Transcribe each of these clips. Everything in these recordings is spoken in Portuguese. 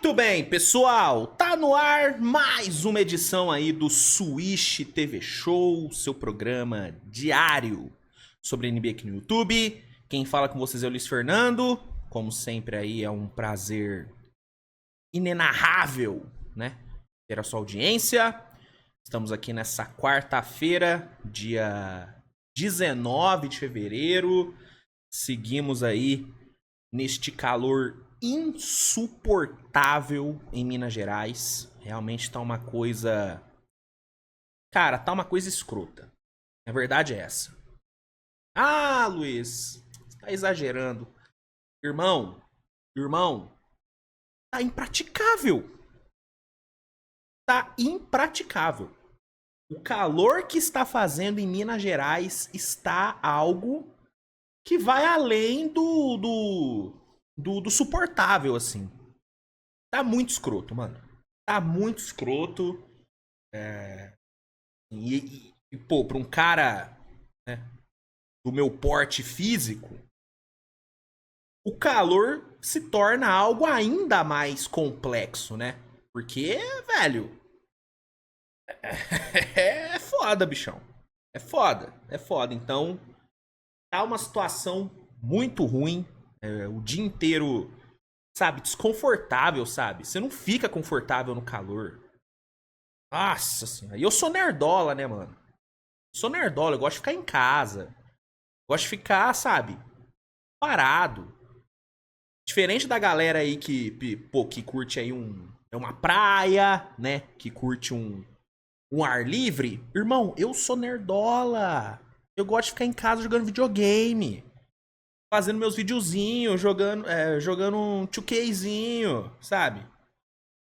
Muito bem, pessoal, tá no ar mais uma edição aí do Switch TV Show, seu programa diário sobre NBA aqui no YouTube. Quem fala com vocês é o Luiz Fernando, como sempre aí é um prazer inenarrável, né, ter a sua audiência. Estamos aqui nessa quarta-feira, dia 19 de fevereiro, seguimos aí neste calor insuportável em Minas Gerais. Realmente tá uma coisa... Cara, tá uma coisa escrota. A verdade é essa. Ah, Luiz, você tá exagerando. Irmão, tá impraticável. Tá impraticável. O calor que está fazendo em Minas Gerais está algo que vai além do suportável, assim. Tá muito escroto, mano. Tá muito escroto. Pô, pra um cara, né, do meu porte físico, o calor se torna algo ainda mais complexo, né? Porque, velho, é foda, bichão. É foda. Então, tá uma situação muito ruim. O dia inteiro, sabe, desconfortável, sabe? Você não fica confortável no calor. Nossa senhora. E eu sou nerdola, né, mano? Sou nerdola, eu gosto de ficar em casa. Gosto de ficar, sabe, parado. Diferente da galera aí que curte aí uma praia, né? Que curte um ar livre. Irmão, eu sou nerdola. Eu gosto de ficar em casa jogando videogame. Fazendo meus videozinhos, jogando um 2Kzinho, sabe?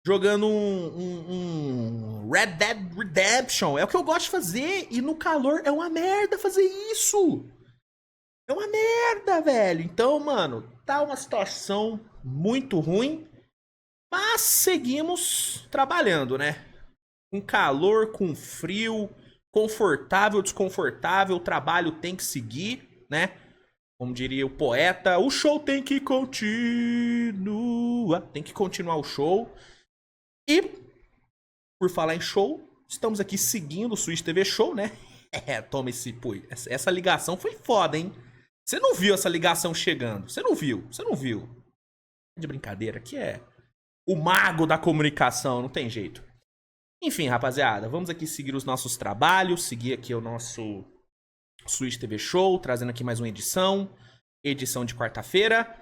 Jogando um Red Dead Redemption. É o que eu gosto de fazer. E no calor é uma merda fazer isso. É uma merda, velho. Então, mano, tá uma situação muito ruim. Mas seguimos trabalhando, né? Com calor, com frio, confortável, desconfortável. O trabalho tem que seguir, né? Como diria o poeta, o show tem que continuar. Tem que continuar o show. E, por falar em show, estamos aqui seguindo o Switch TV Show, né? Toma esse... Pô, essa ligação foi foda, hein? Você não viu essa ligação chegando. Você não viu. De brincadeira, que é o mago da comunicação, não tem jeito. Enfim, rapaziada, vamos aqui seguir os nossos trabalhos, seguir aqui o nosso Switch TV Show, trazendo aqui mais uma edição de quarta-feira.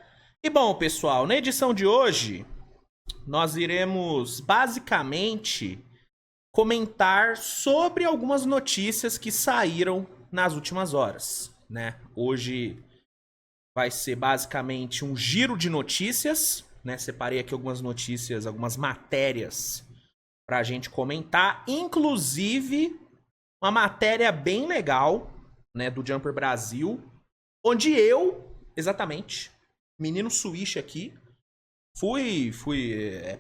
E bom, pessoal, na edição de hoje, nós iremos basicamente comentar sobre algumas notícias que saíram nas últimas horas, né? Hoje vai ser basicamente um giro de notícias, né? Separei aqui algumas notícias, algumas matérias pra gente comentar, inclusive uma matéria bem legal, né, do Jumper Brasil, onde eu, exatamente, menino Switch aqui,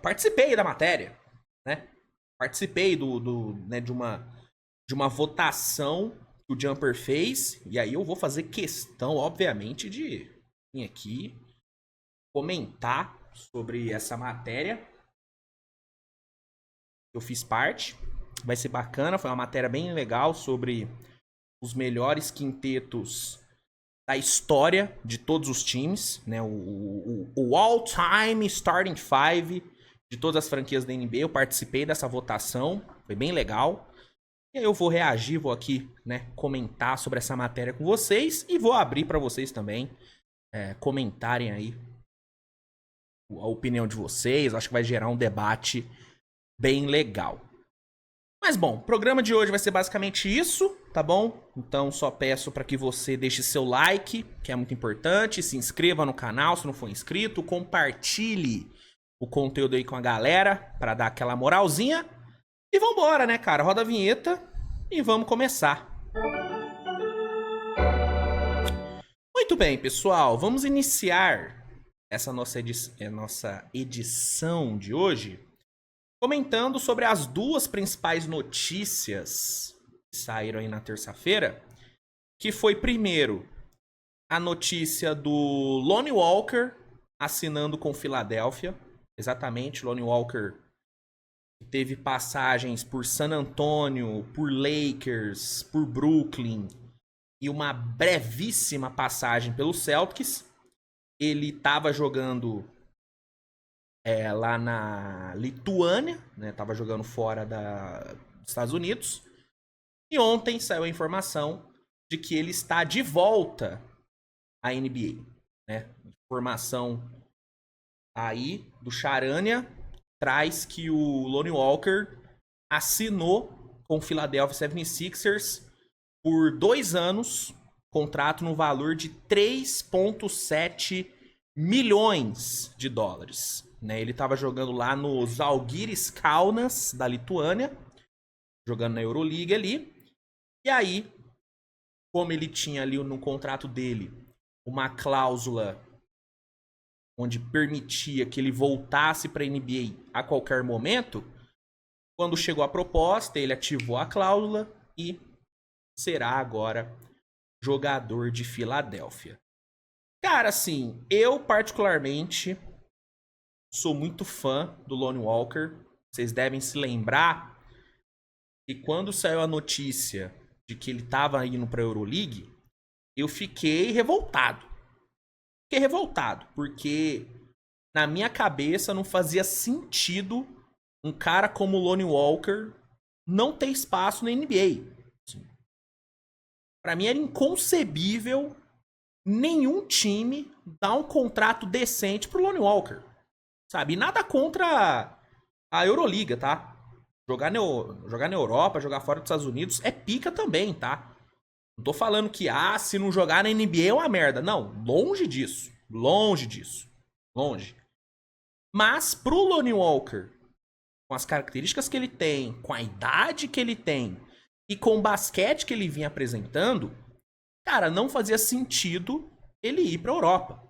participei da matéria, né? Participei né, de uma votação que o Jumper fez, e aí eu vou fazer questão, obviamente, de vir aqui comentar sobre essa matéria. Eu fiz parte, vai ser bacana, foi uma matéria bem legal sobre os melhores quintetos da história de todos os times, né? O all-time starting five de todas as franquias da NBA. Eu participei dessa votação, foi bem legal. E aí eu vou reagir, vou aqui, né, comentar sobre essa matéria com vocês e vou abrir para vocês também comentarem aí a opinião de vocês. Acho que vai gerar um debate bem legal. Mas bom, o programa de hoje vai ser basicamente isso, tá bom? Então só peço para que você deixe seu like, que é muito importante, se inscreva no canal se não for inscrito, compartilhe o conteúdo aí com a galera para dar aquela moralzinha. E vambora, né, cara? Roda a vinheta e vamos começar. Muito bem, pessoal, vamos iniciar essa nossa edição de hoje comentando sobre as duas principais notícias que saíram aí na terça-feira, que foi, primeiro, a notícia do Lonnie Walker assinando com Filadélfia, Exatamente, Lonnie Walker teve passagens por San Antonio, por Lakers, por Brooklyn e uma brevíssima passagem pelo Celtics. Ele estava jogando lá na Lituânia, né? Tava jogando fora dos Estados Unidos. E ontem saiu a informação de que ele está de volta à NBA, né? Informação aí do Charania traz que o Lonnie Walker assinou com o Philadelphia 76ers por 2 anos, contrato no valor de 3,7 milhões de dólares. Né? Ele estava jogando lá no Žalgiris Kaunas, da Lituânia, jogando na Euroliga ali. E aí, como ele tinha ali no contrato dele uma cláusula onde permitia que ele voltasse para a NBA a qualquer momento, quando chegou a proposta, ele ativou a cláusula e será agora jogador de Filadélfia. Cara, assim, eu particularmente sou muito fã do Lonnie Walker. Vocês devem se lembrar que quando saiu a notícia de que ele estava indo para a Euroleague, eu fiquei revoltado. Fiquei revoltado, porque na minha cabeça não fazia sentido um cara como o Lonnie Walker não ter espaço na NBA. Assim, para mim era inconcebível nenhum time dar um contrato decente pro Lonnie Walker. Sabe? E nada contra a Euroliga, tá? Jogar na Europa, jogar fora dos Estados Unidos é pica também, tá? Não tô falando que, se não jogar na NBA é uma merda. Não, longe disso. Longe disso. Longe. Mas pro Lonnie Walker, com as características que ele tem, com a idade que ele tem e com o basquete que ele vinha apresentando, cara, não fazia sentido ele ir pra Europa.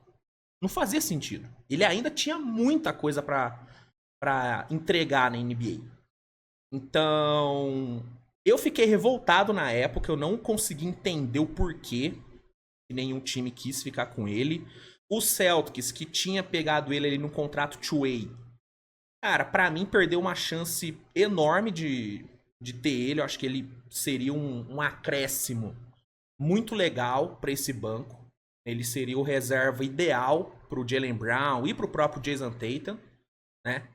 Não fazia sentido. Ele ainda tinha muita coisa pra entregar na NBA. Então, eu fiquei revoltado na época, eu não consegui entender o porquê que nenhum time quis ficar com ele. O Celtics, que tinha pegado ele ali no contrato two-way, cara, pra mim perdeu uma chance enorme de ter ele. Eu acho que ele seria um acréscimo muito legal pra esse banco. Ele seria o reserva ideal pro Jaylen Brown e pro próprio Jason Tatum, né?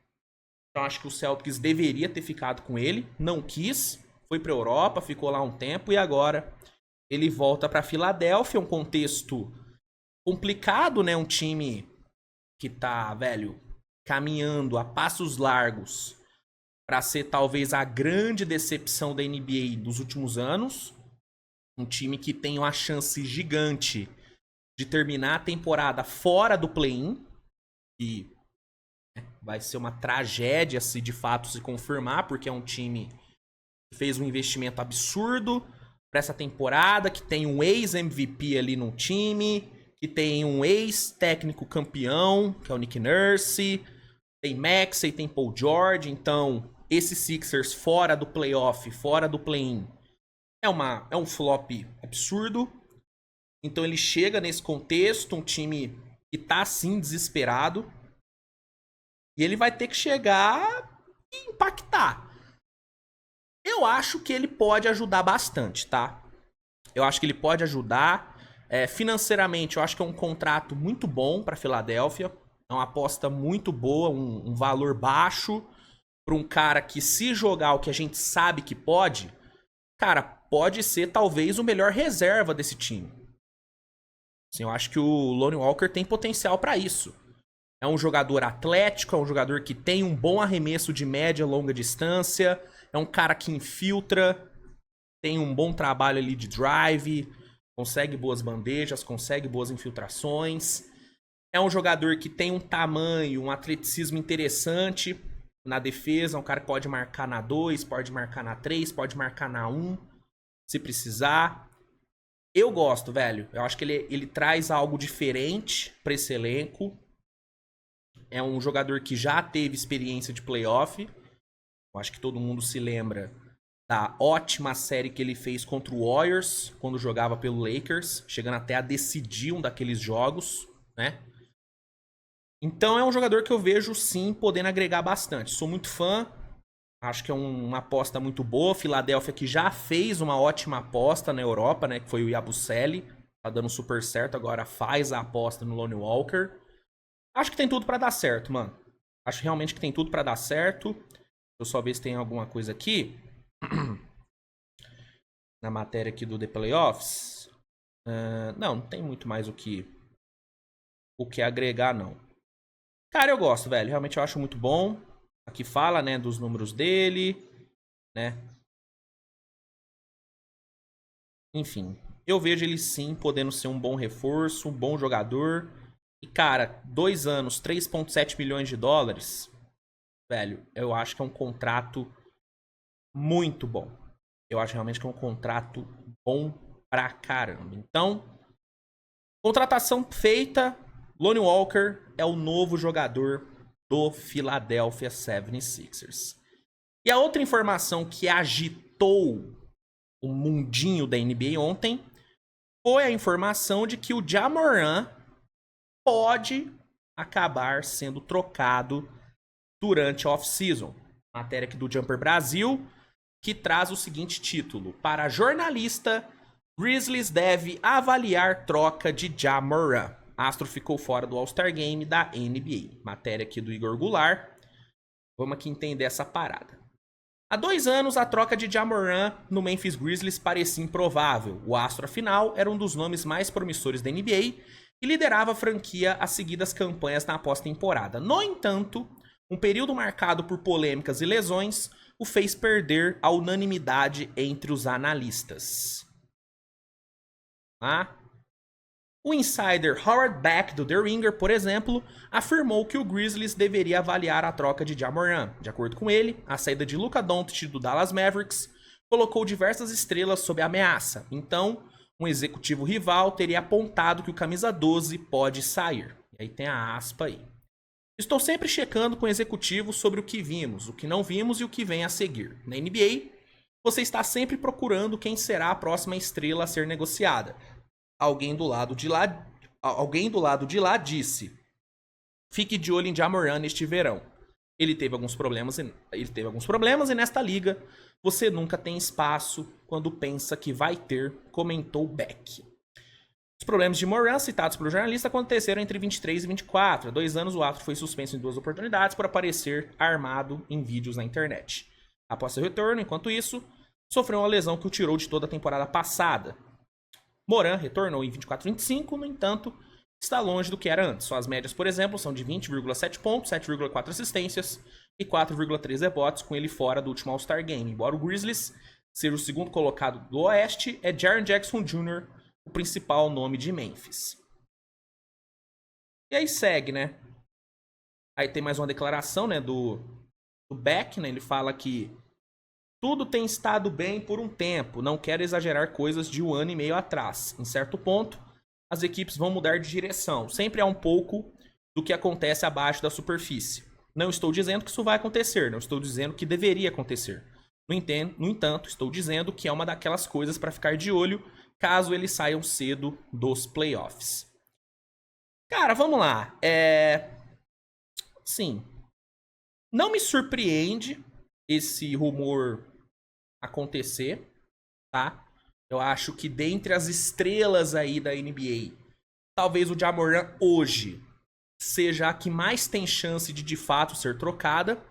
Então acho que o Celtics deveria ter ficado com ele, não quis, foi pra Europa, ficou lá um tempo e agora ele volta pra Filadélfia, um contexto complicado, né? Um time que tá, velho, caminhando a passos largos pra ser talvez a grande decepção da NBA dos últimos anos. Um time que tem uma chance gigante de terminar a temporada fora do play-in, e vai ser uma tragédia se de fato se confirmar, porque é um time que fez um investimento absurdo para essa temporada, que tem um ex-MVP ali no time, que tem um ex-técnico campeão, que é o Nick Nurse, tem Maxey, tem Paul George. Então esses Sixers fora do playoff, fora do play-in, é um flop absurdo. Então ele chega nesse contexto, um time que tá assim desesperado, e ele vai ter que chegar e impactar. Eu acho que ele pode ajudar bastante, tá? Eu acho que ele pode ajudar. Financeiramente, eu acho que é um contrato muito bom para Filadélfia. É uma aposta muito boa, um valor baixo para um cara que, se jogar o que a gente sabe que pode, cara, pode ser talvez o melhor reserva desse time. Assim, eu acho que o Lonnie Walker tem potencial para isso. É um jogador atlético, é um jogador que tem um bom arremesso de média e longa distância, é um cara que infiltra, tem um bom trabalho ali de drive, consegue boas bandejas, consegue boas infiltrações. É um jogador que tem um tamanho, um atleticismo interessante na defesa, é um cara que pode marcar na 2, pode marcar na 3, pode marcar na 1, se precisar. Eu gosto, velho. Eu acho que ele traz algo diferente pra esse elenco. É um jogador que já teve experiência de playoff. Eu acho que todo mundo se lembra da ótima série que ele fez contra o Warriors, quando jogava pelo Lakers, chegando até a decidir um daqueles jogos, né? Então é um jogador que eu vejo sim podendo agregar bastante. Sou muito fã, acho que é uma aposta muito boa. Filadélfia que já fez uma ótima aposta na Europa, né? Que foi o Yabusele. Tá dando super certo, agora faz a aposta no Lonnie Walker. Acho que tem tudo pra dar certo, mano. Acho realmente que tem tudo pra dar certo. Deixa eu só ver se tem alguma coisa aqui. Na matéria aqui do The Playoffs. Não tem muito mais o que agregar, não. Cara, eu gosto, velho. Realmente eu acho muito bom. Aqui fala, né, dos números dele, né? Enfim, eu vejo ele sim podendo ser um bom reforço, um bom jogador. E, cara, 2 anos, 3,7 milhões de dólares, velho, eu acho que é um contrato muito bom. Eu acho realmente que é um contrato bom pra caramba. Então, contratação feita, Lonnie Walker é o novo jogador do Philadelphia 76ers. E a outra informação que agitou o mundinho da NBA ontem foi a informação de que o Ja Morant pode acabar sendo trocado durante a off-season. Matéria aqui do Jumper Brasil, que traz o seguinte título: para jornalista, Grizzlies deve avaliar troca de Ja Morant. Astro ficou fora do All-Star Game da NBA. Matéria aqui do Igor Goulart. Vamos aqui entender essa parada. Há 2 anos, a troca de Ja Morant no Memphis Grizzlies parecia improvável. O astro, afinal, era um dos nomes mais promissores da NBA e liderava a franquia a seguidas campanhas na pós-temporada. No entanto, um período marcado por polêmicas e lesões o fez perder a unanimidade entre os analistas. O insider Howard Beck, do The Ringer, por exemplo, afirmou que o Grizzlies deveria avaliar a troca de Ja Morant. De acordo com ele, a saída de Luka Doncic do Dallas Mavericks colocou diversas estrelas sob ameaça. Então, um executivo rival teria apontado que o camisa 12 pode sair. E aí tem a aspa aí. Estou sempre checando com o executivo sobre o que vimos, o que não vimos e o que vem a seguir. Na NBA, você está sempre procurando quem será a próxima estrela a ser negociada. Alguém do lado de lá disse: fique de olho em Ja Morant neste verão. Ele teve alguns problemas e nesta liga você nunca tem espaço quando pensa que vai ter, comentou Beck. Os problemas de Morant, citados pelo jornalista, aconteceram entre 23 e 24. Há 2 anos, o astro foi suspenso em 2 oportunidades por aparecer armado em vídeos na internet. Após seu retorno, enquanto isso, sofreu uma lesão que o tirou de toda a temporada passada. Morant retornou em 24 e 25, no entanto, está longe do que era antes. Suas médias, por exemplo, são de 20,7 pontos, 7,4 assistências e 4,3 rebotes, com ele fora do último All-Star Game. Embora o Grizzlies ser o segundo colocado do Oeste, é Jaren Jackson Jr. o principal nome de Memphis. E aí segue, né? Aí tem mais uma declaração, né, do Beck, né? Ele fala que tudo tem estado bem por um tempo, não quero exagerar coisas de 1 ano e meio atrás. Em certo ponto, as equipes vão mudar de direção. Sempre há um pouco do que acontece abaixo da superfície. Não estou dizendo que isso vai acontecer, não estou dizendo que deveria acontecer. No entanto, estou dizendo que é uma daquelas coisas para ficar de olho caso eles saiam cedo dos playoffs. Cara, vamos lá. Sim, não me surpreende esse rumor acontecer, tá? Eu acho que dentre as estrelas aí da NBA, talvez o Ja Morant hoje seja a que mais tem chance de fato ser trocada,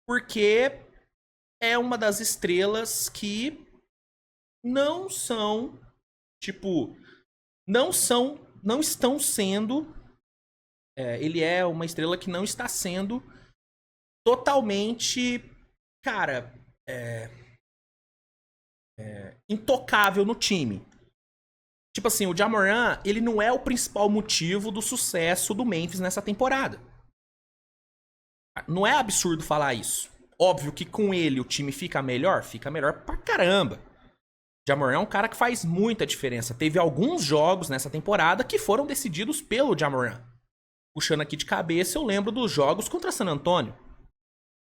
porque é uma das estrelas que não são, tipo, não estão sendo, ele é uma estrela que não está sendo totalmente, cara, intocável no time. Tipo assim, o Ja Morant, ele não é o principal motivo do sucesso do Memphis nessa temporada. Não é absurdo falar isso. Óbvio que com ele o time fica melhor pra caramba. O Ja Morant é um cara que faz muita diferença. Teve alguns jogos nessa temporada que foram decididos pelo Ja Morant. Puxando aqui de cabeça, eu lembro dos jogos contra San Antonio,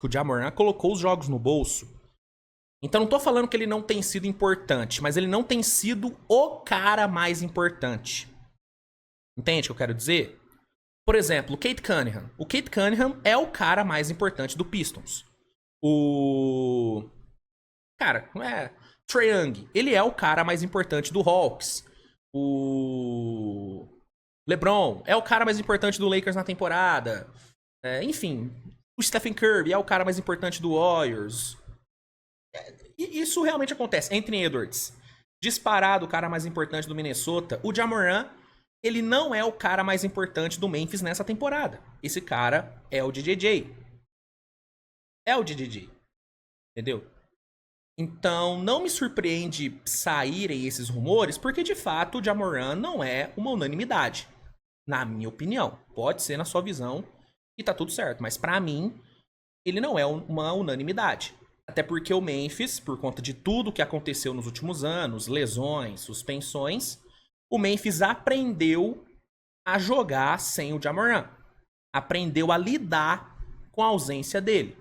que o Ja Morant colocou os jogos no bolso. Então não tô falando que ele não tem sido importante, mas ele não tem sido o cara mais importante. Entende o que eu quero dizer? Por exemplo, o Kate Cunningham. O Kate Cunningham é o cara mais importante do Pistons. O... Cara, não é... Trae Young, ele é o cara mais importante do Hawks. O... LeBron é o cara mais importante do Lakers na temporada. Enfim, o Stephen Curry é o cara mais importante do Warriors. E isso realmente acontece. Anthony Edwards, disparado o cara mais importante do Minnesota. O Ja Morant, ele não é o cara mais importante do Memphis nessa temporada. Esse cara é o JJJ. É o JJJ. Entendeu? Então, não me surpreende saírem esses rumores, porque de fato o Ja Morant não é uma unanimidade. Na minha opinião. Pode ser na sua visão e tá tudo certo. Mas pra mim, ele não é uma unanimidade. Até porque o Memphis, por conta de tudo que aconteceu nos últimos anos, lesões, suspensões, o Memphis aprendeu a jogar sem o Ja Morant. Aprendeu a lidar com a ausência dele.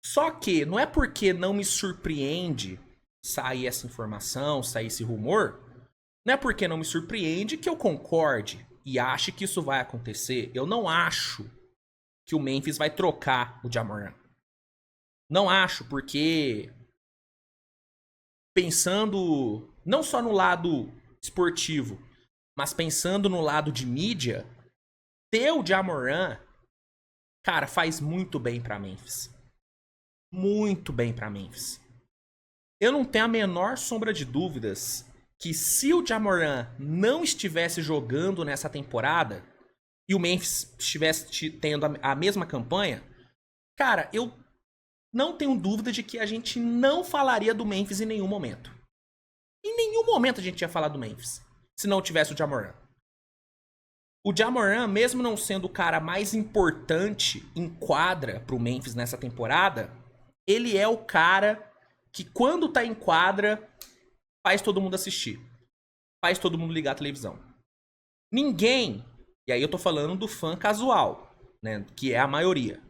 Só que não é porque não me surpreende sair essa informação, sair esse rumor, não é porque não me surpreende que eu concorde e ache que isso vai acontecer. Eu não acho que o Memphis vai trocar o Ja Morant. Não acho, porque pensando não só no lado esportivo, mas pensando no lado de mídia, ter o Ja Morant, cara, faz muito bem pra Memphis. Muito bem pra Memphis. Eu não tenho a menor sombra de dúvidas que se o Ja Morant não estivesse jogando nessa temporada e o Memphis estivesse tendo a mesma campanha, cara, eu não tenho dúvida de que a gente não falaria do Memphis em nenhum momento. Em nenhum momento a gente ia falar do Memphis se não tivesse o Ja Morant. O Ja Morant, mesmo não sendo o cara mais importante em quadra pro Memphis nessa temporada, ele é o cara que quando tá em quadra faz todo mundo assistir. Faz todo mundo ligar a televisão. Ninguém, e aí eu tô falando do fã casual, né, que é a maioria.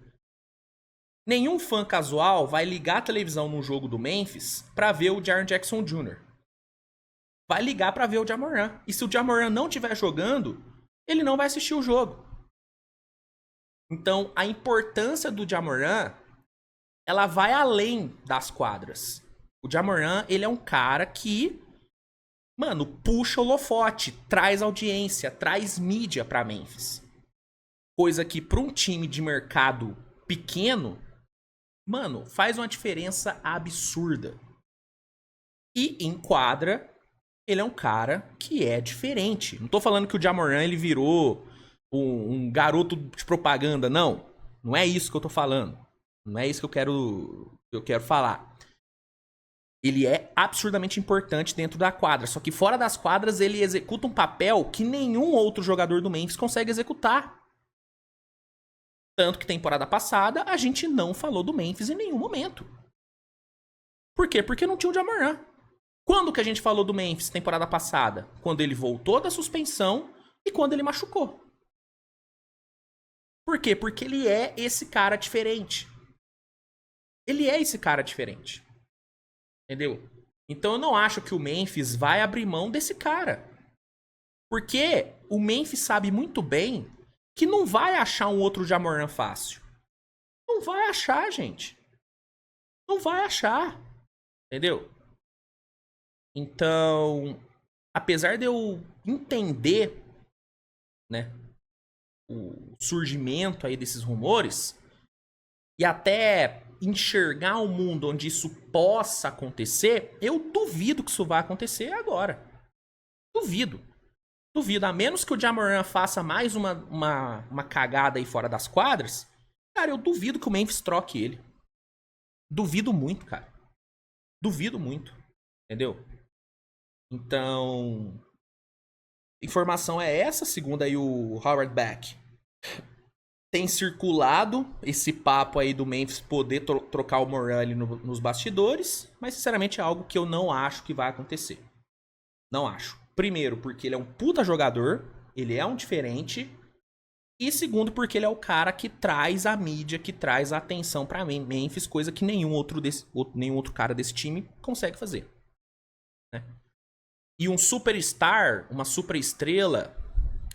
Nenhum fã casual vai ligar a televisão num jogo do Memphis pra ver o Jaren Jackson Jr. Vai ligar pra ver o Ja Morant. E se o Ja Morant não estiver jogando, ele não vai assistir o jogo. Então, a importância do Ja Morant, ela vai além das quadras. O Ja Morant, ele é um cara que, mano, puxa o holofote, traz audiência, traz mídia pra Memphis. Coisa que pra um time de mercado pequeno, mano, faz uma diferença absurda. E em quadra, ele é um cara que é diferente. Não tô falando que o Ja Morant, ele virou um garoto de propaganda, não. Não é isso que eu tô falando. Não é isso que eu quero falar. Ele é absurdamente importante dentro da quadra. Só que fora das quadras, ele executa um papel que nenhum outro jogador do Memphis consegue executar. Tanto que temporada passada, a gente não falou do Memphis em nenhum momento. Por quê? Porque não tinha o Ja Morant. Quando que a gente falou do Memphis temporada passada? Quando ele voltou da suspensão e quando ele machucou. Por quê? Porque ele é esse cara diferente. Ele é esse cara diferente. Entendeu? Então eu não acho que o Memphis vai abrir mão desse cara. Porque o Memphis sabe muito bem que não vai achar um outro Ja Morant fácil. Não vai achar, gente. Não vai achar. Entendeu? Então, apesar de eu entender, né, o surgimento aí desses rumores e até enxergar um mundo onde isso possa acontecer, eu duvido que isso vá acontecer agora. Duvido. Duvido. A menos que o Ja Morant faça mais uma cagada aí fora das quadras, cara, eu duvido que o Memphis troque ele. Duvido muito, cara. Duvido muito. Entendeu? Então, informação é essa, segundo aí o Howard Beck. Tem circulado esse papo aí do Memphis poder trocar o Morant ali nos bastidores, mas sinceramente é algo que eu não acho que vai acontecer. Não acho. Primeiro, porque ele é um puta jogador, ele é um diferente, e segundo, porque ele é o cara que traz a mídia, que traz a atenção pra Memphis, coisa que nenhum outro cara desse time consegue fazer. Né? E um superstar, uma superestrela,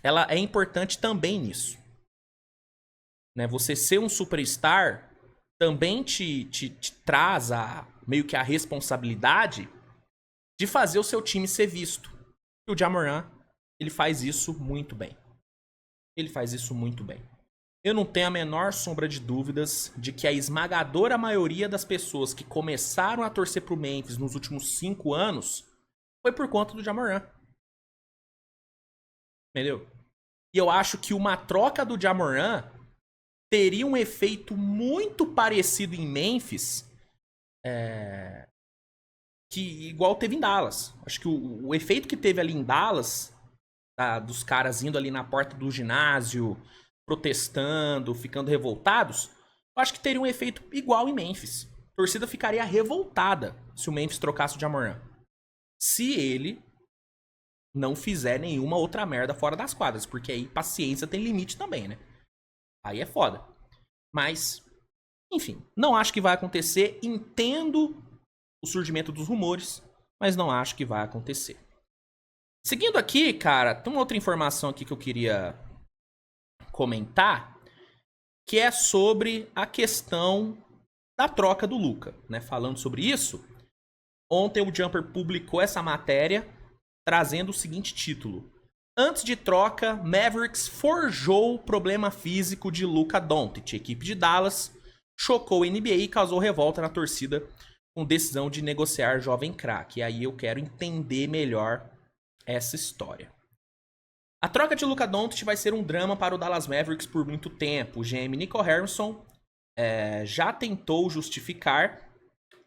ela é importante também nisso. Né? Você ser um superstar também te traz meio que a responsabilidade de fazer o seu time ser visto. E o Ja Morant, ele faz isso muito bem. Ele faz isso muito bem. Eu não tenho a menor sombra de dúvidas de que a esmagadora maioria das pessoas que começaram a torcer pro Memphis nos últimos 5 anos foi por conta do Ja Morant. Entendeu? E eu acho que uma troca do Ja Morant teria um efeito muito parecido em Memphis, que igual teve em Dallas. Acho que o efeito que teve ali em Dallas, dos caras indo ali na porta do ginásio, protestando, ficando revoltados, eu acho que teria um efeito igual em Memphis. A torcida ficaria revoltada se o Memphis trocasse o Ja Morant. Se ele não fizer nenhuma outra merda fora das quadras, porque aí paciência tem limite também, né? Aí é foda. Mas, enfim, não acho que vai acontecer. Entendo o surgimento dos rumores, mas não acho que vai acontecer. Seguindo aqui, cara, tem uma outra informação aqui que eu queria comentar, que é sobre a questão da troca do Luka, né? Falando sobre isso, ontem o Jumper publicou essa matéria trazendo o seguinte título: antes de troca, Mavericks forjou o problema físico de Luka Doncic. A equipe de Dallas chocou a NBA e causou revolta na torcida com decisão de negociar jovem craque. E aí eu quero entender melhor essa história. A troca de Luka Doncic vai ser um drama para o Dallas Mavericks por muito tempo. O GM Nico Harrison já tentou justificar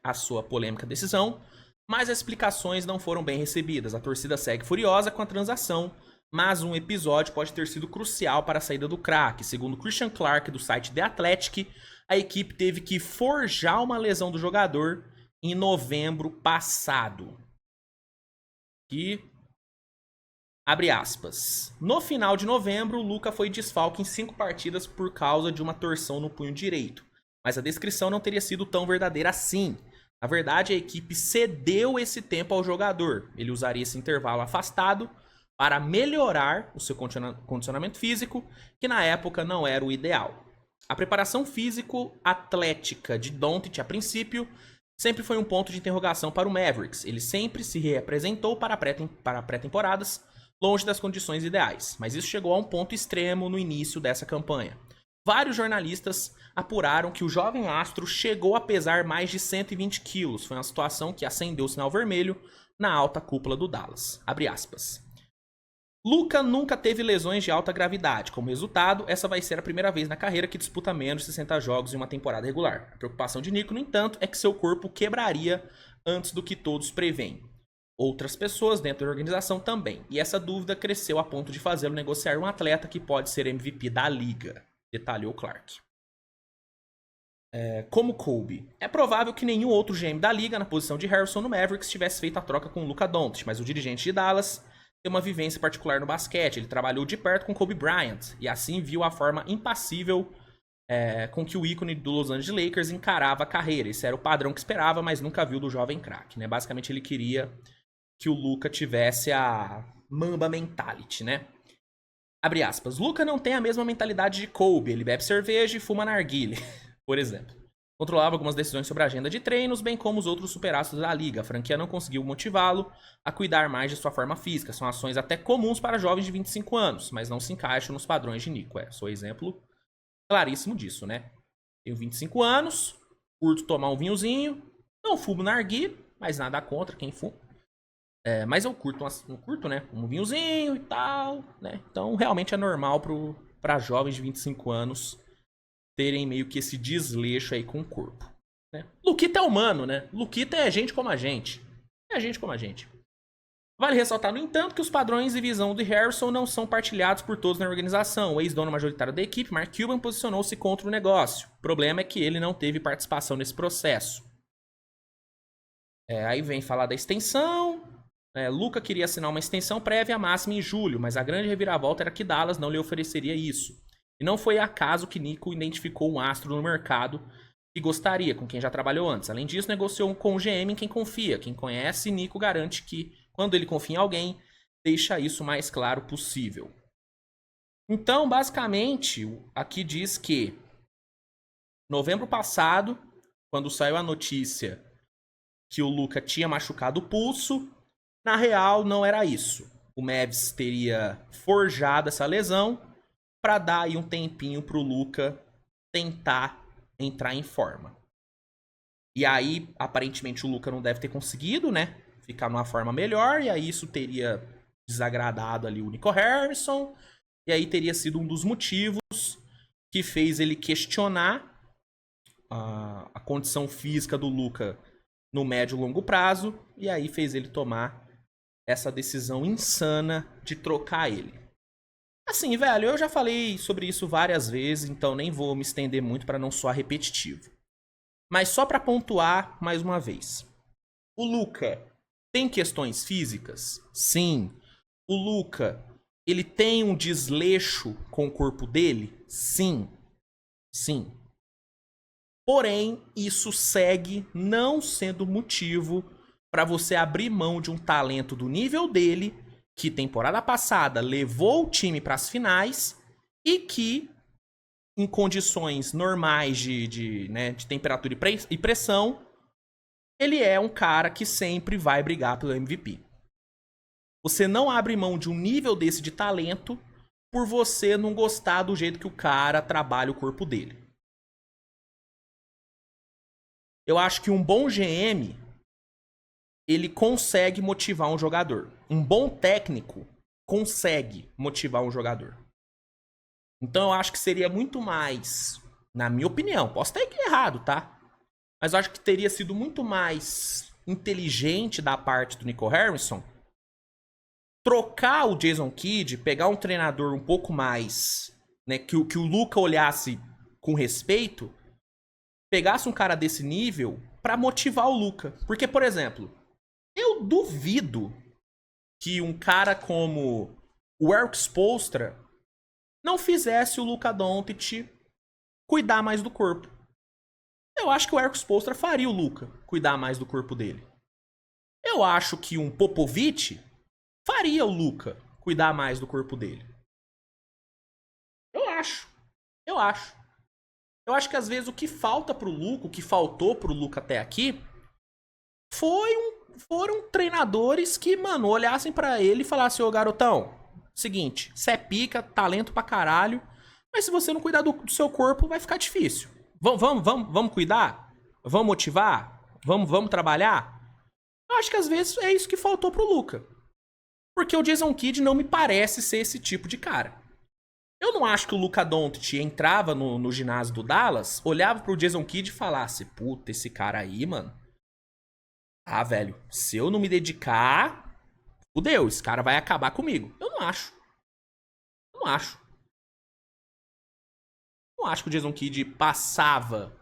a sua polêmica decisão, mas as explicações não foram bem recebidas. A torcida segue furiosa com a transação, mas um episódio pode ter sido crucial para a saída do craque. Segundo Christian Clark, do site The Athletic, a equipe teve que forjar uma lesão do jogador em novembro passado. E abre aspas. No final de novembro, Luka foi desfalque em 5 partidas por causa de uma torção no punho direito. Mas a descrição não teria sido tão verdadeira assim. Na verdade, a equipe cedeu esse tempo ao jogador. Ele usaria esse intervalo afastado para melhorar o seu condicionamento físico, que na época não era o ideal. A preparação físico-atlética de Doncic, a princípio, sempre foi um ponto de interrogação para o Mavericks. Ele sempre se reapresentou para pré-temporadas, longe das condições ideais, mas isso chegou a um ponto extremo no início dessa campanha. Vários jornalistas apuraram que o jovem astro chegou a pesar mais de 120 quilos. Foi uma situação que acendeu o sinal vermelho na alta cúpula do Dallas. Abre aspas. Luka nunca teve lesões de alta gravidade. Como resultado, essa vai ser a primeira vez na carreira que disputa menos de 60 jogos em uma temporada regular. A preocupação de Nico, no entanto, é que seu corpo quebraria antes do que todos preveem. Outras pessoas dentro da organização também. E essa dúvida cresceu a ponto de fazê-lo negociar um atleta que pode ser MVP da liga, detalhou Clark. Como Kobe. É provável que nenhum outro GM da liga na posição de Harrison no Mavericks tivesse feito a troca com Luka Doncic, mas o dirigente de Dallas tem uma vivência particular no basquete. Ele trabalhou de perto com Kobe Bryant e assim viu a forma impassível com que o ícone do Los Angeles Lakers encarava a carreira. Esse era o padrão que esperava, mas nunca viu do jovem craque, né? Basicamente ele queria que o Luka tivesse a Mamba mentality, né? Abre aspas. Luka não tem a mesma mentalidade de Kobe. Ele bebe cerveja e fuma narguilé, por exemplo. Controlava algumas decisões sobre a agenda de treinos, bem como os outros superastros da liga. A franquia não conseguiu motivá-lo a cuidar mais de sua forma física. São ações até comuns para jovens de 25 anos, mas não se encaixam nos padrões de Nico. Sou exemplo claríssimo disso, né? Tenho 25 anos, curto tomar um vinhozinho, não fumo narguilé, mas nada contra quem fuma. Mas eu curto, né? Um vinhozinho e tal, né? Então realmente é normal para jovens de 25 anos terem meio que esse desleixo aí com o corpo, né? Luquita é humano, né? Luquita é gente como a gente. É gente como a gente. Vale ressaltar, no entanto, que os padrões e visão de Harrison não são partilhados por todos na organização. O ex-dono majoritário da equipe, Mark Cuban, posicionou-se contra o negócio. O problema é que ele não teve participação nesse processo. Aí vem falar da extensão. Luka queria assinar uma extensão prévia máxima em julho, mas a grande reviravolta era que Dallas não lhe ofereceria isso. E não foi acaso que Nico identificou um astro no mercado que gostaria, com quem já trabalhou antes. Além disso, negociou com o GM em quem confia. Quem conhece, Nico garante que, quando ele confia em alguém, deixa isso o mais claro possível. Então, basicamente, aqui diz que novembro passado, quando saiu a notícia que o Luka tinha machucado o pulso, na real não era isso. O Mavs teria forjado essa lesão para dar aí um tempinho pro Luka tentar entrar em forma. E aí, aparentemente, o Luka não deve ter conseguido, né? Ficar numa forma melhor, e aí isso teria desagradado ali o Nico Harrison, e aí teria sido um dos motivos que fez ele questionar a condição física do Luka no médio e longo prazo, e aí fez ele tomar essa decisão insana de trocar ele. Assim, velho, eu já falei sobre isso várias vezes, então nem vou me estender muito para não soar repetitivo. Mas só para pontuar mais uma vez. O Luka tem questões físicas? Sim. O Luka, ele tem um desleixo com o corpo dele? Sim. Sim. Porém, isso segue não sendo motivo para você abrir mão de um talento do nível dele, que temporada passada levou o time para as finais e que, em condições normais de temperatura e pressão, ele é um cara que sempre vai brigar pelo MVP. Você não abre mão de um nível desse de talento por você não gostar do jeito que o cara trabalha o corpo dele. Eu acho que um bom GM, ele consegue motivar um jogador. Um bom técnico consegue motivar um jogador. Então eu acho que seria muito mais, na minha opinião, posso estar errado, tá? Mas eu acho que teria sido muito mais inteligente da parte do Nico Harrison trocar o Jason Kidd, pegar um treinador um pouco mais, né, que o Luka olhasse com respeito, pegasse um cara desse nível pra motivar o Luka. Porque, por exemplo, eu duvido que um cara como o Eric Spoelstra não fizesse o Luka Doncic cuidar mais do corpo. Eu acho que o Eric Spoelstra faria o Luka cuidar mais do corpo dele. Eu acho que um Popovich faria o Luka cuidar mais do corpo dele. Eu acho. Eu acho. Eu acho que às vezes o que falta pro Luka, o que faltou pro Luka até aqui, foram treinadores que, mano, olhassem pra ele e falassem: ô garotão, seguinte, cê é pica, talento pra caralho, mas se você não cuidar do seu corpo, vai ficar difícil. Vamos cuidar? Vamos motivar? Vamos trabalhar? Eu acho que às vezes é isso que faltou pro Luka. Porque o Jason Kidd não me parece ser esse tipo de cara. Eu não acho que o Luka Doncic entrava no ginásio do Dallas, olhava pro Jason Kidd e falasse: puta, esse cara aí, mano. Ah, velho, se eu não me dedicar, fudeu, esse cara vai acabar comigo. Eu não acho. Eu não acho. Eu não acho que o Jason Kidd passava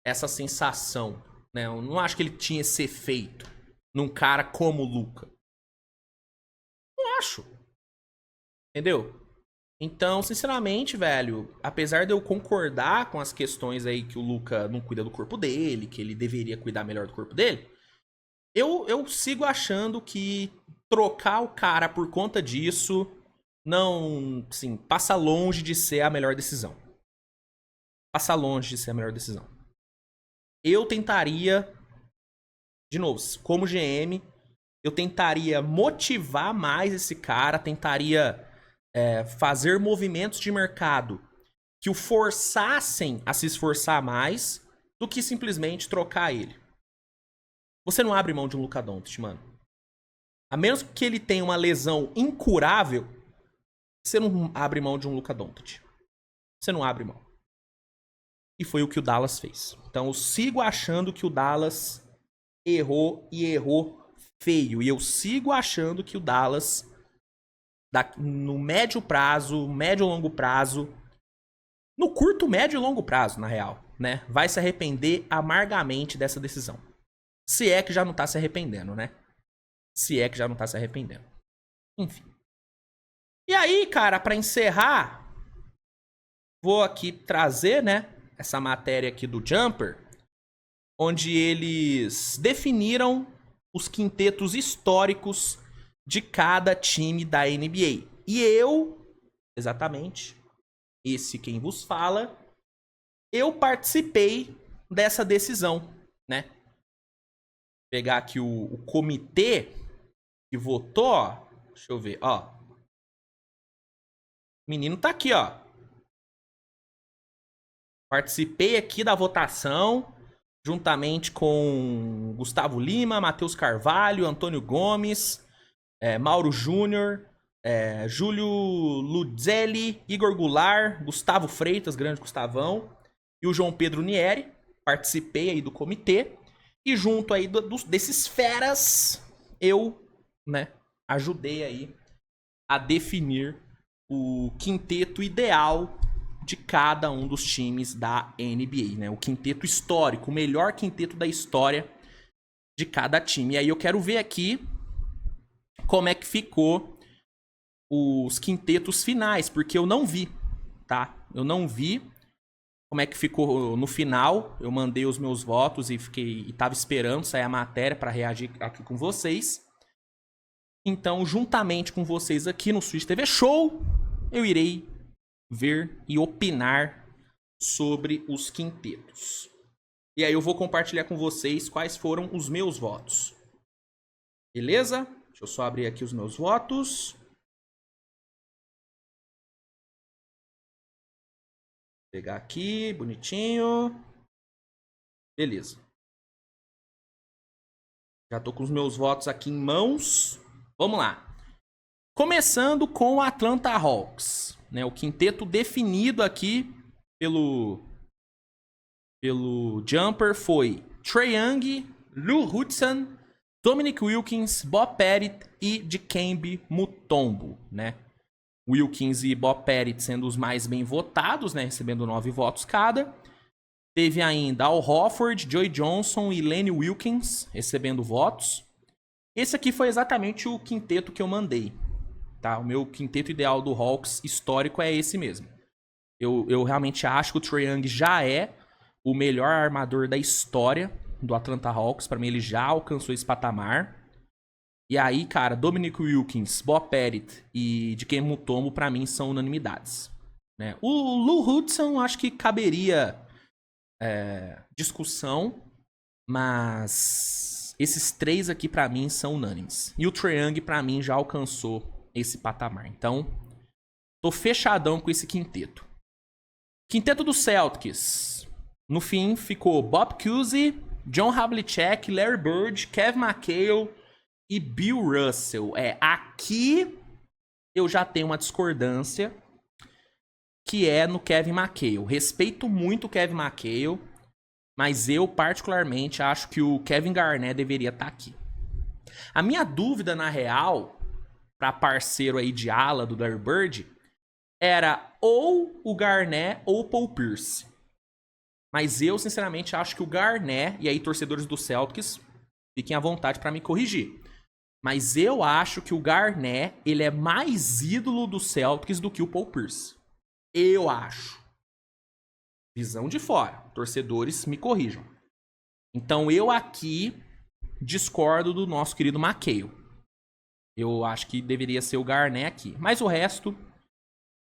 essa sensação, né? Eu não acho que ele tinha esse efeito num cara como o Luka. Não acho. Entendeu? Então, sinceramente, velho, apesar de eu concordar com as questões aí que o Luka não cuida do corpo dele, que ele deveria cuidar melhor do corpo dele, eu sigo achando que trocar o cara por conta disso não, assim, passa longe de ser a melhor decisão. Passa longe de ser a melhor decisão. Eu tentaria, de novo, como GM, eu tentaria motivar mais esse cara, tentaria fazer movimentos de mercado que o forçassem a se esforçar mais do que simplesmente trocar ele. Você não abre mão de um Luka Doncic, mano. A menos que ele tenha uma lesão incurável, você não abre mão de um Luka Doncic. Você não abre mão. E foi o que o Dallas fez. Então eu sigo achando que o Dallas errou e errou feio. E eu sigo achando que o Dallas, no médio prazo, médio e longo prazo, no curto, médio e longo prazo, na real, né, vai se arrepender amargamente dessa decisão. Se é que já não tá se arrependendo, né? Se é que já não tá se arrependendo. Enfim. E aí, cara, pra encerrar, vou aqui trazer, né, essa matéria aqui do Jumper, onde eles definiram os quintetos históricos de cada time da NBA. E eu exatamente, esse quem vos fala, eu participei dessa decisão, né? Vou pegar aqui o comitê que votou, ó. Deixa eu ver, ó. O menino tá aqui, ó. Participei aqui da votação, juntamente com Gustavo Lima, Matheus Carvalho, Antônio Gomes, Mauro Júnior, Júlio Luzelli, Igor Goulart, Gustavo Freitas, grande Gustavão, e o João Pedro Nieri. Participei aí do comitê. E junto aí desses feras, eu, né, ajudei aí a definir o quinteto ideal de cada um dos times da NBA, né? O quinteto histórico, o melhor quinteto da história de cada time. E aí eu quero ver aqui como é que ficou os quintetos finais, porque eu não vi, tá? Eu não vi como é que ficou no final. Eu mandei os meus votos e tava esperando sair a matéria para reagir aqui com vocês. Então, juntamente com vocês aqui no Switch TV Show, eu irei ver e opinar sobre os quintetos. E aí eu vou compartilhar com vocês quais foram os meus votos. Beleza? Deixa eu só abrir aqui os meus votos. Vou pegar aqui, bonitinho. Beleza. Já tô com os meus votos aqui em mãos. Vamos lá. Começando com o Atlanta Hawks, né? O quinteto definido aqui pelo Jumper foi Trae Young, Lou Hudson, Dominic Wilkins, Bob Pettit e Dikembe Mutombo, né? Wilkins e Bob Pettit sendo os mais bem votados, né? Recebendo 9 votos cada. Teve ainda Al Horford, Joe Johnson e Lenny Wilkins recebendo votos. Esse aqui foi exatamente o quinteto que eu mandei. Tá? O meu quinteto ideal do Hawks histórico é esse mesmo. Eu realmente acho que o Trae Young já é o melhor armador da história do Atlanta Hawks. Pra mim, ele já alcançou esse patamar. E aí, cara, Dominic Wilkins, Bob Pettit e Dikembe Mutombo, pra mim, são unanimidades. Né? O Lou Hudson, acho que caberia discussão, mas esses três aqui, pra mim, são unânimes. E o Trae Young, pra mim, já alcançou esse patamar. Então, tô fechadão com esse quinteto. Quinteto do Celtics. No fim, ficou Bob Cousy, John Havlicek, Larry Bird, Kevin McHale e Bill Russell. Aqui eu já tenho uma discordância, que é no Kevin McHale. Respeito muito o Kevin McHale, mas eu particularmente acho que o Kevin Garnett deveria estar aqui. A minha dúvida, na real, para parceiro aí de ala do Larry Bird, era ou o Garnett ou o Paul Pierce. Mas eu, sinceramente, acho que o Garnett, e aí torcedores do Celtics, fiquem à vontade para me corrigir. Mas eu acho que o Garnett, ele é mais ídolo do Celtics do que o Paul Pierce. Eu acho. Visão de fora. Torcedores me corrijam. Então eu aqui discordo do nosso querido McHale. Eu acho que deveria ser o Garnett aqui. Mas o resto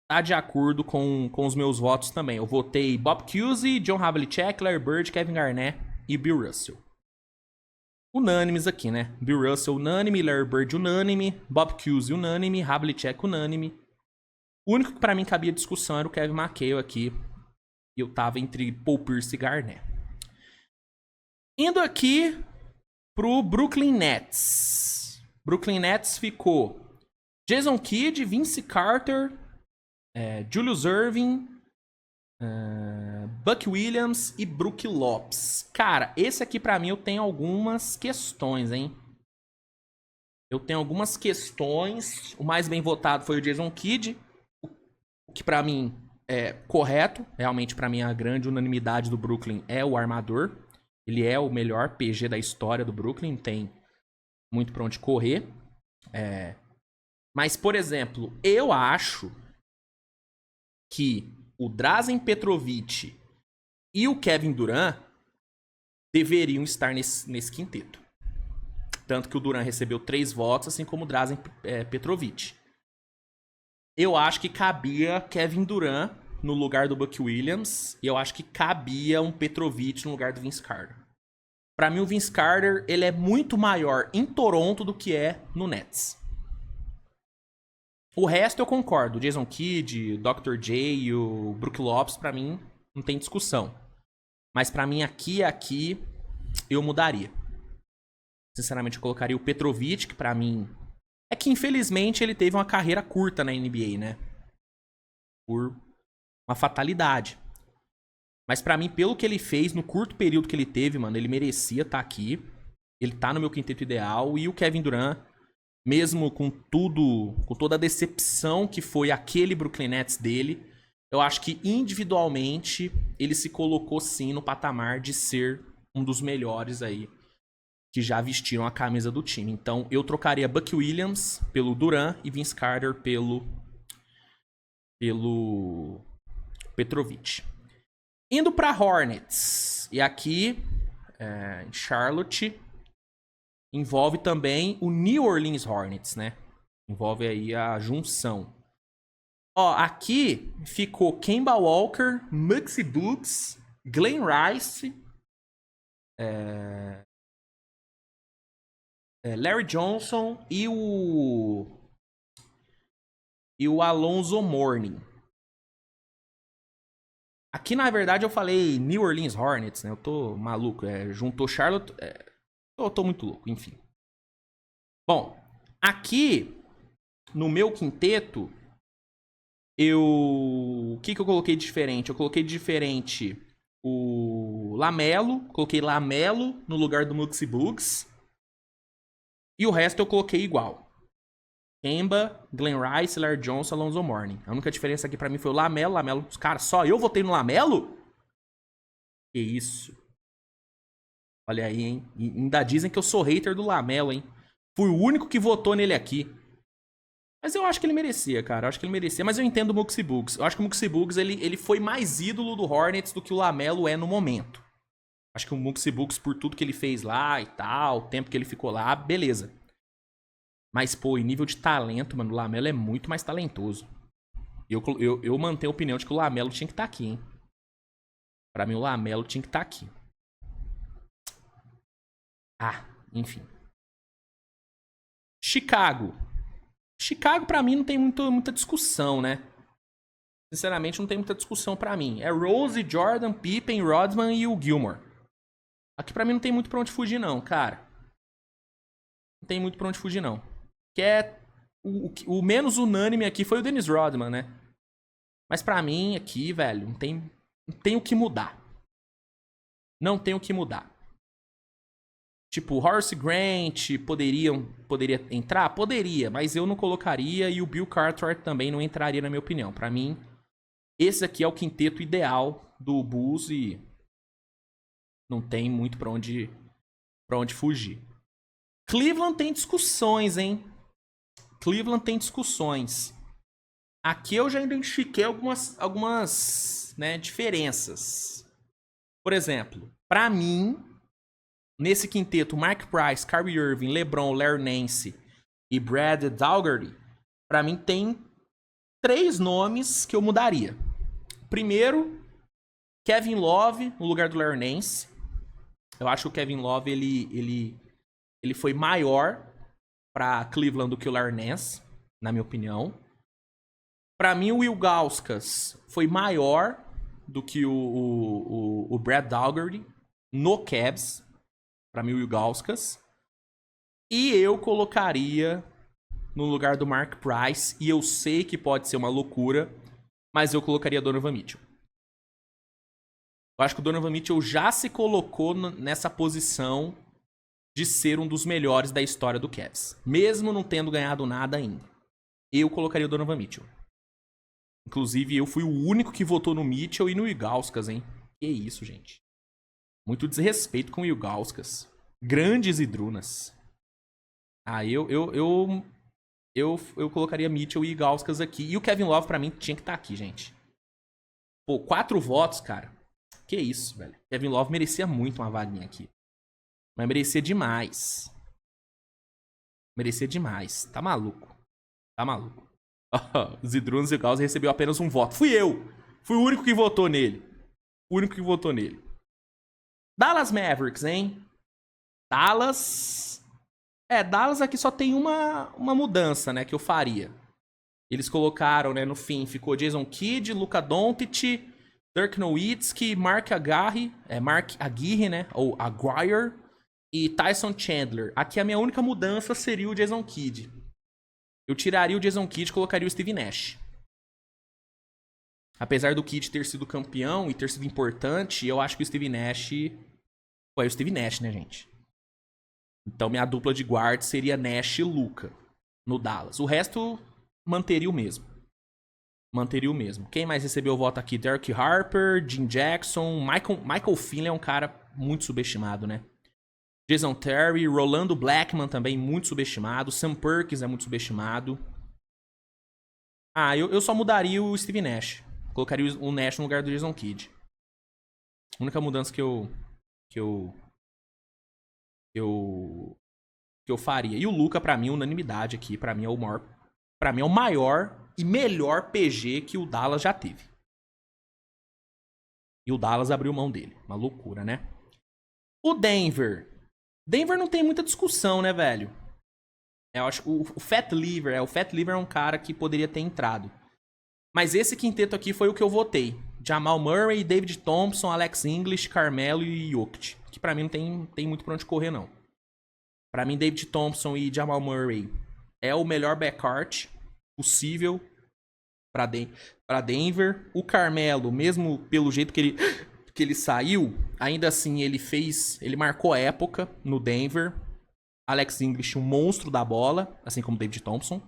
tá de acordo com os meus votos também. Eu votei Bob Cousy, John Havlicek, Larry Bird, Kevin Garnett e Bill Russell. Unânimes aqui, né? Bill Russell unânime, Larry Bird unânime, Bob Cousy unânime, Havlicek unânime. O único que pra mim cabia discussão era o Kevin McHale aqui. E eu tava entre Paul Pierce e Garnett. Indo aqui pro Brooklyn Nets. Brooklyn Nets ficou Jason Kidd, Vince Carter, Julius Erving, Buck Williams e Brook Lopes. Cara, esse aqui pra mim eu tenho algumas questões, hein? Eu tenho algumas questões. O mais bem votado foi o Jason Kidd, o que pra mim é correto. Realmente, pra mim, a grande unanimidade do Brooklyn é o armador. Ele é o melhor PG da história do Brooklyn. Tem muito pra onde correr. Mas, por exemplo, eu acho que o Drazen Petrovic e o Kevin Durant deveriam estar nesse quinteto. Tanto que o Durant recebeu 3 votos, assim como o Drazen Petrovic. Eu acho que cabia Kevin Durant no lugar do Buck Williams. E eu acho que cabia um Petrovic no lugar do Vince Carter. Pra mim, o Vince Carter, ele é muito maior em Toronto do que é no Nets. O resto eu concordo. O Jason Kidd, o Dr. J e o Brook Lopes, pra mim, não tem discussão. Mas pra mim, aqui eu mudaria. Sinceramente, eu colocaria o Petrovic, que pra mim... É que, infelizmente, ele teve uma carreira curta na NBA, né? Por uma fatalidade. Mas pra mim, pelo que ele fez, no curto período que ele teve, mano, ele merecia estar aqui. Ele tá no meu quinteto ideal. E o Kevin Durant, mesmo com tudo, com toda a decepção que foi aquele Brooklyn Nets dele, eu acho que individualmente ele se colocou sim no patamar de ser um dos melhores aí que já vestiram a camisa do time. Então eu trocaria Buck Williams pelo Durant e Vince Carter pelo Petrovic. Indo para Hornets. E aqui, em Charlotte, envolve também o New Orleans Hornets, né? Envolve aí a junção. Ó, aqui ficou Kemba Walker, Muggsy Bogues, Glenn Rice, Larry Johnson e o Alonzo Mourning. Aqui, na verdade, eu falei New Orleans Hornets, né? Eu tô maluco. Juntou Charlotte. Eu tô muito louco, enfim. Bom, aqui no meu quinteto, o que eu coloquei de diferente? Eu coloquei de diferente o Lamelo. Coloquei Lamelo no lugar do Muggsy Bogues. E o resto eu coloquei igual. Kemba, Glenn Rice, Larry Johnson, Alonzo Mourning. A única diferença aqui pra mim foi o Lamelo. Cara, só eu votei no Lamelo? Que isso. Olha aí, hein? E ainda dizem que eu sou hater do Lamelo, hein? Fui o único que votou nele aqui. Mas eu acho que ele merecia, cara. Eu acho que ele merecia. Mas eu entendo o Muggsy Bogues. Eu acho que o Muggsy Bogues, ele foi mais ídolo do Hornets do que o Lamelo é no momento. Acho que o Muggsy Bogues, por tudo que ele fez lá e tal, o tempo que ele ficou lá, beleza. Mas, pô, em nível de talento, mano, o Lamelo é muito mais talentoso. Eu mantenho a opinião de que o Lamelo tinha que estar aqui, hein? Pra mim, o Lamelo tinha que estar aqui. Ah, enfim. Chicago. Chicago, pra mim, não tem muita discussão, né? Sinceramente, não tem muita discussão pra mim. É Rose, Jordan, Pippen, Rodman e o Gilmore. Aqui pra mim não tem muito pra onde fugir, não, cara. Não tem muito pra onde fugir, não. Que é... O menos unânime aqui foi o Dennis Rodman, né? Mas pra mim, aqui, velho, não tem o que mudar. Não tem o que mudar. Tipo, Horace Grant poderia entrar? Poderia, mas eu não colocaria e o Bill Cartwright também não entraria, na minha opinião. Pra mim, esse aqui é o quinteto ideal do Bulls e não tem muito pra onde fugir. Cleveland tem discussões, hein? Cleveland tem discussões. Aqui eu já identifiquei algumas né, diferenças. Por exemplo, pra mim, nesse quinteto, Mark Price, Kyrie Irving, LeBron, Larry Nance e Brad Daugherty, pra mim tem 3 nomes que eu mudaria. Primeiro, Kevin Love no lugar do Larry Nance. Eu acho que o Kevin Love ele foi maior pra Cleveland do que o Larry Nance, na minha opinião. Pra mim, o Will Gauskas foi maior do que o Brad Daugherty no Cavs. Pra mim, o Will Gauskas. E eu colocaria no lugar do Mark Price. E eu sei que pode ser uma loucura, mas eu colocaria Donovan Mitchell. Eu acho que o Donovan Mitchell já se colocou nessa posição de ser um dos melhores da história do Cavs. Mesmo não tendo ganhado nada ainda. Eu colocaria o Donovan Mitchell. Inclusive, eu fui o único que votou no Mitchell e no Ilgauskas, hein? Que isso, gente. Muito desrespeito com o Ilgauskas. Grandes idrunas. Ah, eu colocaria Mitchell e Ilgauskas aqui. E o Kevin Love, pra mim, tinha que estar aqui, gente. Pô, 4 votos, cara. Que isso, velho. Kevin Love merecia muito uma vaguinha aqui. Mas merecia demais. Merecia demais. Tá maluco. Tá maluco. Zydrunas Ilgauskas recebeu apenas um voto. Fui eu. Fui o único que votou nele. O único que votou nele. Dallas Mavericks, hein? Dallas... Dallas aqui só tem uma mudança, né, que eu faria. Eles colocaram, né, no fim, ficou Jason Kidd, Luka Doncic, Dirk Nowitzki, Mark Aguirre, né, ou Aguirre, e Tyson Chandler. Aqui a minha única mudança seria o Jason Kidd. Eu tiraria o Jason Kidd e colocaria o Steve Nash. Apesar do Kidd ter sido campeão e ter sido importante, eu acho que o Steve Nash... Pô, é o Steve Nash, né, gente? Então minha dupla de guard seria Nash e Luka no Dallas. O resto manteria o mesmo. Manteria o mesmo. Quem mais recebeu o voto aqui? Derek Harper, Jim Jackson, Michael Finley é um cara muito subestimado, né? Jason Terry, Rolando Blackman também muito subestimado. Sam Perkins é muito subestimado. Eu só mudaria o Steve Nash. Colocaria o Nash no lugar do Jason Kidd. A única mudança que eu faria. E o Luka, pra mim, unanimidade aqui. Pra mim é o maior. Pra mim é o maior e melhor PG que o Dallas já teve. E o Dallas abriu mão dele. Uma loucura, né? O Denver. Denver não tem muita discussão, né, velho? Eu acho que o Fat Lever é um cara que poderia ter entrado. Mas esse quinteto aqui foi o que eu votei. Jamal Murray, David Thompson, Alex English, Carmelo e Jokic. Que pra mim não tem muito pra onde correr, não. Pra mim, David Thompson e Jamal Murray é o melhor backcourt possível pra Denver. O Carmelo, mesmo pelo jeito que ele saiu, ainda assim ele marcou a época no Denver. Alex English, um monstro da bola, assim como David Thompson.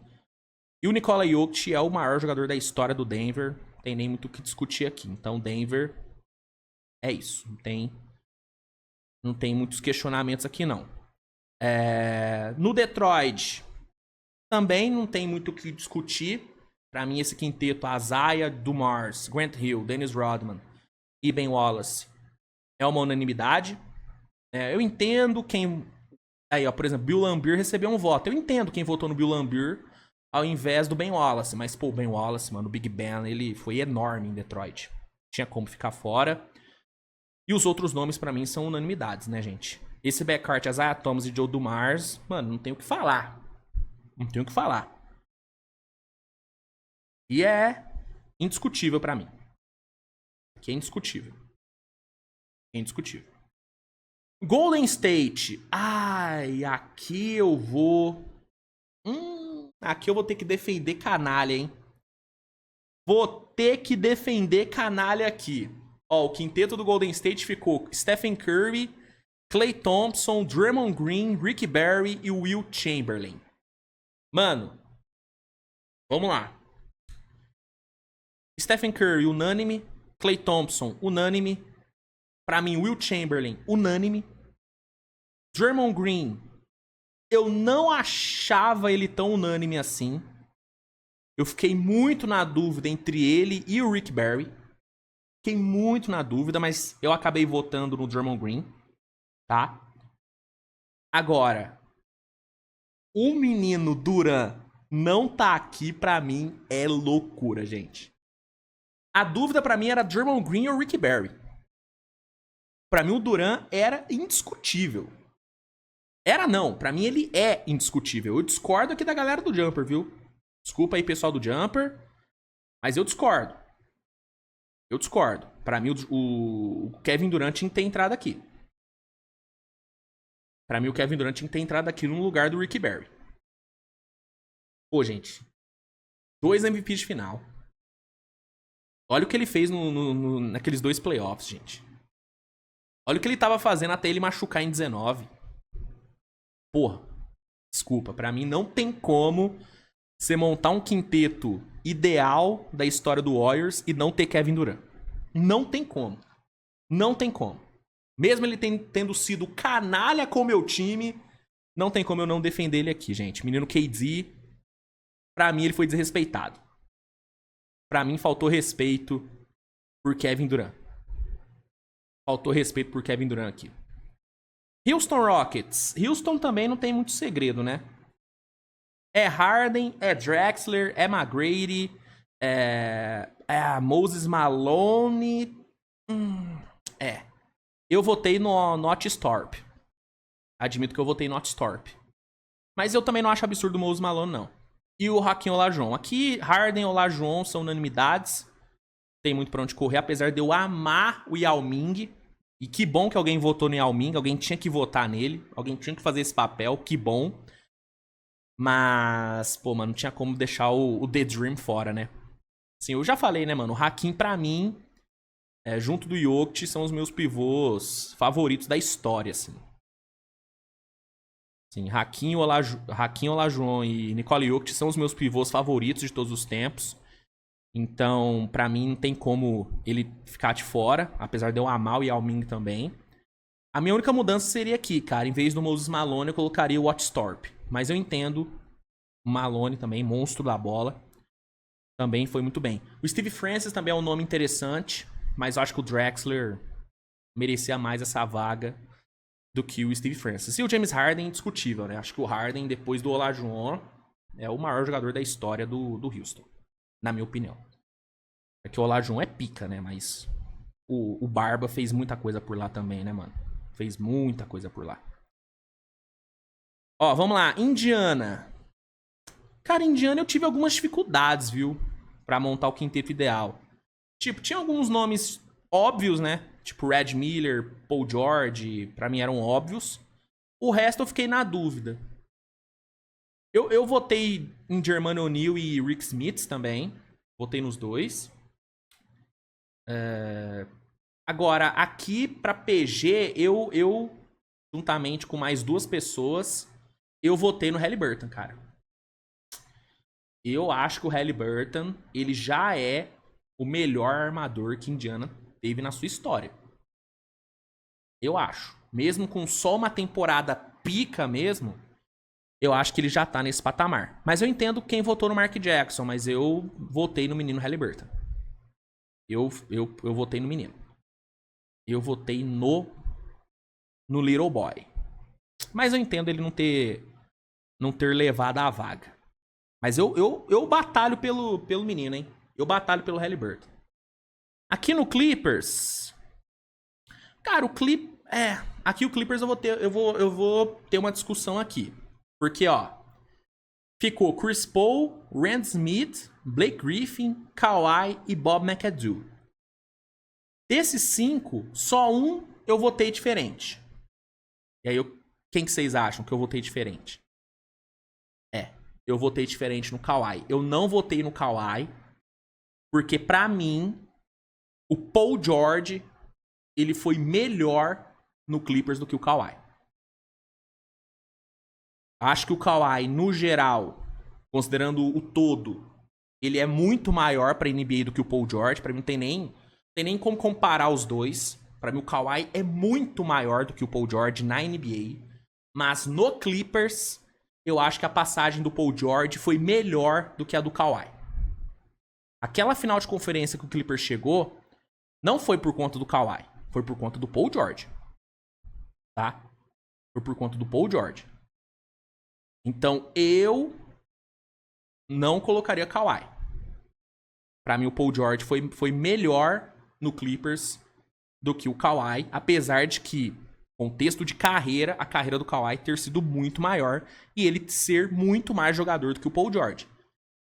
E o Nikola Jokic é o maior jogador da história do Denver. Não tem nem muito o que discutir aqui. Então, Denver é isso. Não tem muitos questionamentos aqui, não. No Detroit, também não tem muito o que discutir. Pra mim, esse quinteto, Isaiah Dumars, Grant Hill, Dennis Rodman e Ben Wallace, é uma unanimidade. Eu entendo quem... Aí, ó, por exemplo, Bill Laimbeer recebeu um voto. Eu entendo quem votou no Bill Laimbeer ao invés do Ben Wallace. Mas, pô, o Ben Wallace, mano, o Big Ben, ele foi enorme em Detroit. Tinha como ficar fora. E os outros nomes, pra mim, são unanimidades, né, gente? Esse backcourt, Isaiah Thomas e Joe Dumars, mano, não tem o que falar. Não tem o que falar. E é indiscutível pra mim. Que é indiscutível. É indiscutível. Golden State. Aqui eu vou... aqui eu vou ter que defender canalha, hein? Vou ter que defender canalha aqui. Ó, o quinteto do Golden State ficou Stephen Curry, Klay Thompson, Draymond Green, Ricky Barry e Will Chamberlain. Mano, vamos lá. Stephen Curry, unânime. Klay Thompson, unânime. Pra mim, Will Chamberlain, unânime. Draymond Green, eu não achava ele tão unânime assim. Eu fiquei muito na dúvida entre ele e o Rick Barry. Fiquei muito na dúvida, mas eu acabei votando no Draymond Green, tá? Agora, o menino Duran não tá aqui, pra mim, é loucura, gente. A dúvida pra mim era Draymond Green ou Rick Barry. Pra mim, o Duran era indiscutível. Era não, pra mim ele é indiscutível. Eu discordo aqui da galera do Jumper, viu? Desculpa aí, pessoal do Jumper, mas eu discordo. Eu discordo. Pra mim, o Kevin Durant tinha que ter entrado aqui. Pra mim, o Kevin Durant tinha que ter entrado aqui no lugar do Ricky Barry. Pô, gente. 2 MVPs de final. Olha o que ele fez naqueles 2 playoffs, gente. Olha o que ele tava fazendo até ele machucar em 19. Porra. Desculpa, pra mim não tem como você montar um quinteto ideal da história do Warriors e não ter Kevin Durant. Não tem como. Não tem como. Mesmo ele tendo sido canalha com o meu time, não tem como eu não defender ele aqui, gente. Menino KD, pra mim ele foi desrespeitado. Pra mim faltou respeito por Kevin Durant. Faltou respeito por Kevin Durant aqui. Houston Rockets. Houston também não tem muito segredo, né? É Harden, é Drexler, é McGrady, é Moses Malone. É. Eu votei no Notstorp. Admito que eu votei no Notstorp. Mas eu também não acho absurdo o Moses Malone, não. E o Hakeem Olajuwon. Aqui, Harden e Olajuwon são unanimidades. Tem muito pra onde correr, apesar de eu amar o Yao Ming. E que bom que alguém votou no Yao Ming. Alguém tinha que votar nele. Alguém tinha que fazer esse papel. Que bom. Mas, pô, mano, não tinha como deixar o The Dream fora, né? Assim, eu já falei, né, mano? O Hakeem, pra mim, junto do Jokic, são os meus pivôs favoritos da história, assim. Sim, Hakeem Olajuwon e Nikola Jokic são os meus pivôs favoritos de todos os tempos. Então, pra mim, não tem como ele ficar de fora, apesar de eu amar o Yao Ming também. A minha única mudança seria aqui, cara. Em vez do Moses Malone, eu colocaria o Notstorp. Mas eu entendo. O Malone também, monstro da bola. Também foi muito bem. O Steve Francis também é um nome interessante. Mas eu acho que o Drexler merecia mais essa vaga do que o Steve Francis. E o James Harden, indiscutível, né? Acho que o Harden, depois do Olajuwon, é o maior jogador da história do Houston. Na minha opinião. É que o Olajuwon é pica, né? Mas o Barba fez muita coisa por lá também, né, mano? Fez muita coisa por lá. Ó, vamos lá. Indiana. Cara, Indiana eu tive algumas dificuldades, viu? Pra montar o quinteto ideal. Tipo, tinha alguns nomes óbvios, né? Tipo Red Miller, Paul George, pra mim eram óbvios. O resto eu fiquei na dúvida. Eu votei em Jermaine O'Neal e Rick Smith também. Votei nos dois. Agora, aqui pra PG, eu juntamente com mais duas pessoas, eu votei no Halliburton, cara. Eu acho que o Halliburton, ele já é o melhor armador que Indiana teve na sua história. Eu acho. Mesmo com só uma temporada pica mesmo, eu acho que ele já tá nesse patamar. Mas eu entendo quem votou no Mark Jackson, mas eu votei no menino Halliburton. Eu votei no menino. Eu votei no Little Boy. Mas eu entendo ele não ter levado a vaga. Mas eu batalho pelo menino, hein? Eu batalho pelo Halliburton. Aqui no Clippers. Cara, aqui o Clippers eu vou ter uma discussão aqui. Porque, ó. Ficou Chris Paul, Rand Smith, Blake Griffin, Kawhi e Bob McAdoo. Desses 5, só um eu votei diferente. E aí, quem que vocês acham que eu votei diferente? Eu votei diferente no Kawhi. Eu não votei no Kawhi, porque pra mim, o Paul George, ele foi melhor no Clippers do que o Kawhi. Acho que o Kawhi, no geral, considerando o todo, ele é muito maior pra NBA do que o Paul George. Pra mim não tem nem como comparar os dois. Pra mim o Kawhi é muito maior do que o Paul George na NBA. Mas no Clippers, eu acho que a passagem do Paul George foi melhor do que a do Kawhi. Aquela final de conferência que o Clippers chegou, não foi por conta do Kawhi. Foi por conta do Paul George. Tá? Foi por conta do Paul George. Então, eu não colocaria Kawhi. Pra mim, o Paul George foi melhor no Clippers do que o Kawhi. Apesar de que, contexto de carreira, a carreira do Kawhi ter sido muito maior e ele ser muito mais jogador do que o Paul George.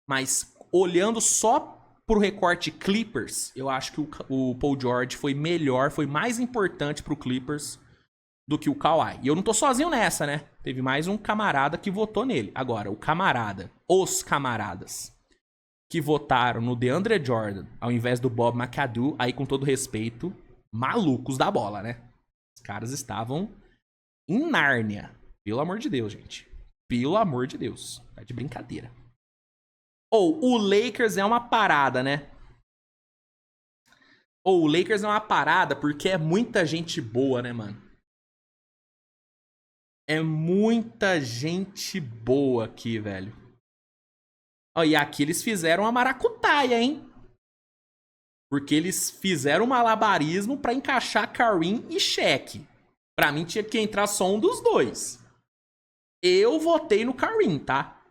Mas, olhando só pro recorte Clippers, eu acho que o Paul George foi melhor, foi mais importante pro Clippers do que o Kawhi. E eu não tô sozinho nessa, né? Teve mais um camarada que votou nele. Agora, os camaradas que votaram no DeAndre Jordan ao invés do Bob McAdoo, aí com todo respeito, malucos da bola, né? Os caras estavam em Nárnia. Pelo amor de Deus, gente. Pelo amor de Deus. Tá de brincadeira. O Lakers é uma parada, né? O Lakers é uma parada porque é muita gente boa, né, mano? É muita gente boa aqui, velho. E aqui eles fizeram uma maracutaia, hein? Porque eles fizeram um malabarismo pra encaixar Kareem e Shaq. Pra mim tinha que entrar só um dos dois. Eu votei no Kareem, tá?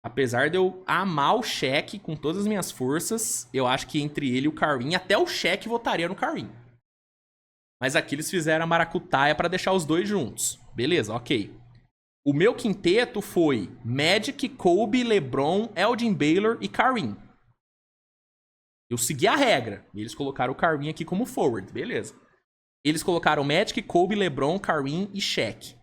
Apesar de eu amar o Shaq com todas as minhas forças, eu acho que entre ele e o Kareem, até o Shaq votaria no Kareem. Mas aqui eles fizeram a maracutaia pra deixar os dois juntos. Beleza, ok. O meu quinteto foi Magic, Kobe, LeBron, Elgin Baylor e Kareem. Eu segui a regra. E eles colocaram o Kareem aqui como forward. Beleza. Eles colocaram Magic, Kobe, LeBron, Kareem e Shaq.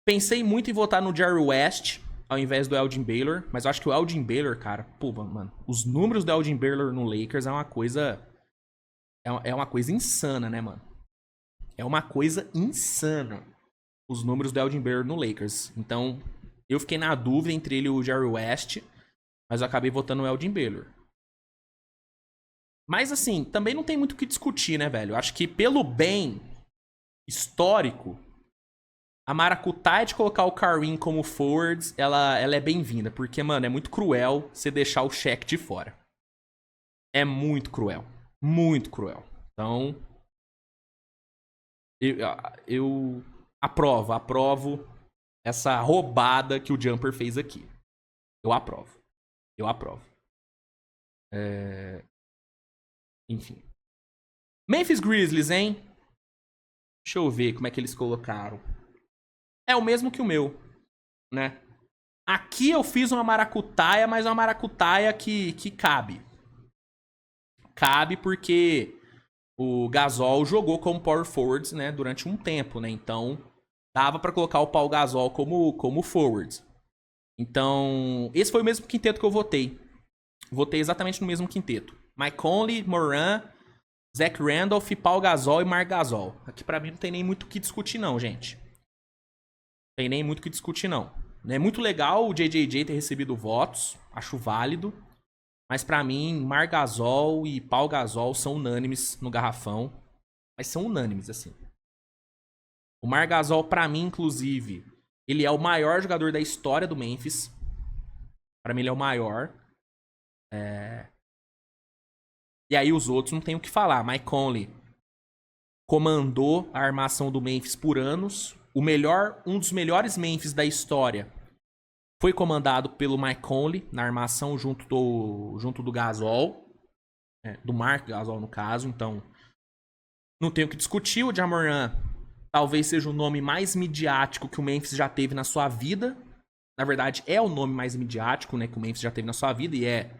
Pensei muito em votar no Jerry West ao invés do Elgin Baylor. Mas eu acho que o Elgin Baylor, cara... Pô, mano. Os números do Elgin Baylor no Lakers é uma coisa... É uma coisa insana, né, mano? É uma coisa insana. Os números do Elgin Baylor no Lakers. Então, eu fiquei na dúvida entre ele e o Jerry West. Mas eu acabei votando no Elgin Baylor. Mas, assim, também não tem muito o que discutir, né, velho? Eu acho que pelo bem histórico, a maracutaia de colocar o Kareem como forwards, ela é bem-vinda. Porque, mano, é muito cruel você deixar o Shaq de fora. É muito cruel. Muito cruel. Então, eu aprovo essa roubada que o Jumper fez aqui. Eu aprovo. Enfim. Memphis Grizzlies, hein? Deixa eu ver como é que eles colocaram. É o mesmo que o meu, né? Aqui eu fiz uma maracutaia, mas uma maracutaia que cabe. Cabe porque o Gasol jogou como power forwards, né, durante um tempo, né? Então, dava pra colocar o Paul Gasol como forward. Então, esse foi o mesmo quinteto que eu votei. Votei exatamente no mesmo quinteto. Mike Conley, Moran, Zach Randolph, Paul Gasol e Marc Gasol. Aqui pra mim não tem nem muito o que discutir não, gente. Tem nem muito o que discutir não. É muito legal o JJJ ter recebido votos. Acho válido. Mas pra mim, Marc Gasol e Paul Gasol são unânimes no garrafão. Mas são unânimes, assim. O Marc Gasol, pra mim, inclusive, ele é o maior jogador da história do Memphis. Pra mim, ele é o maior. E aí os outros não tem o que falar. Mike Conley comandou a armação do Memphis por anos. Um dos melhores Memphis da história foi comandado pelo Mike Conley na armação junto do Gasol. Do Marc Gasol, no caso. Então, não tem o que discutir. O Ja Morant talvez seja o nome mais midiático que o Memphis já teve na sua vida. Na verdade, é o nome mais midiático, né, que o Memphis já teve na sua vida. E é,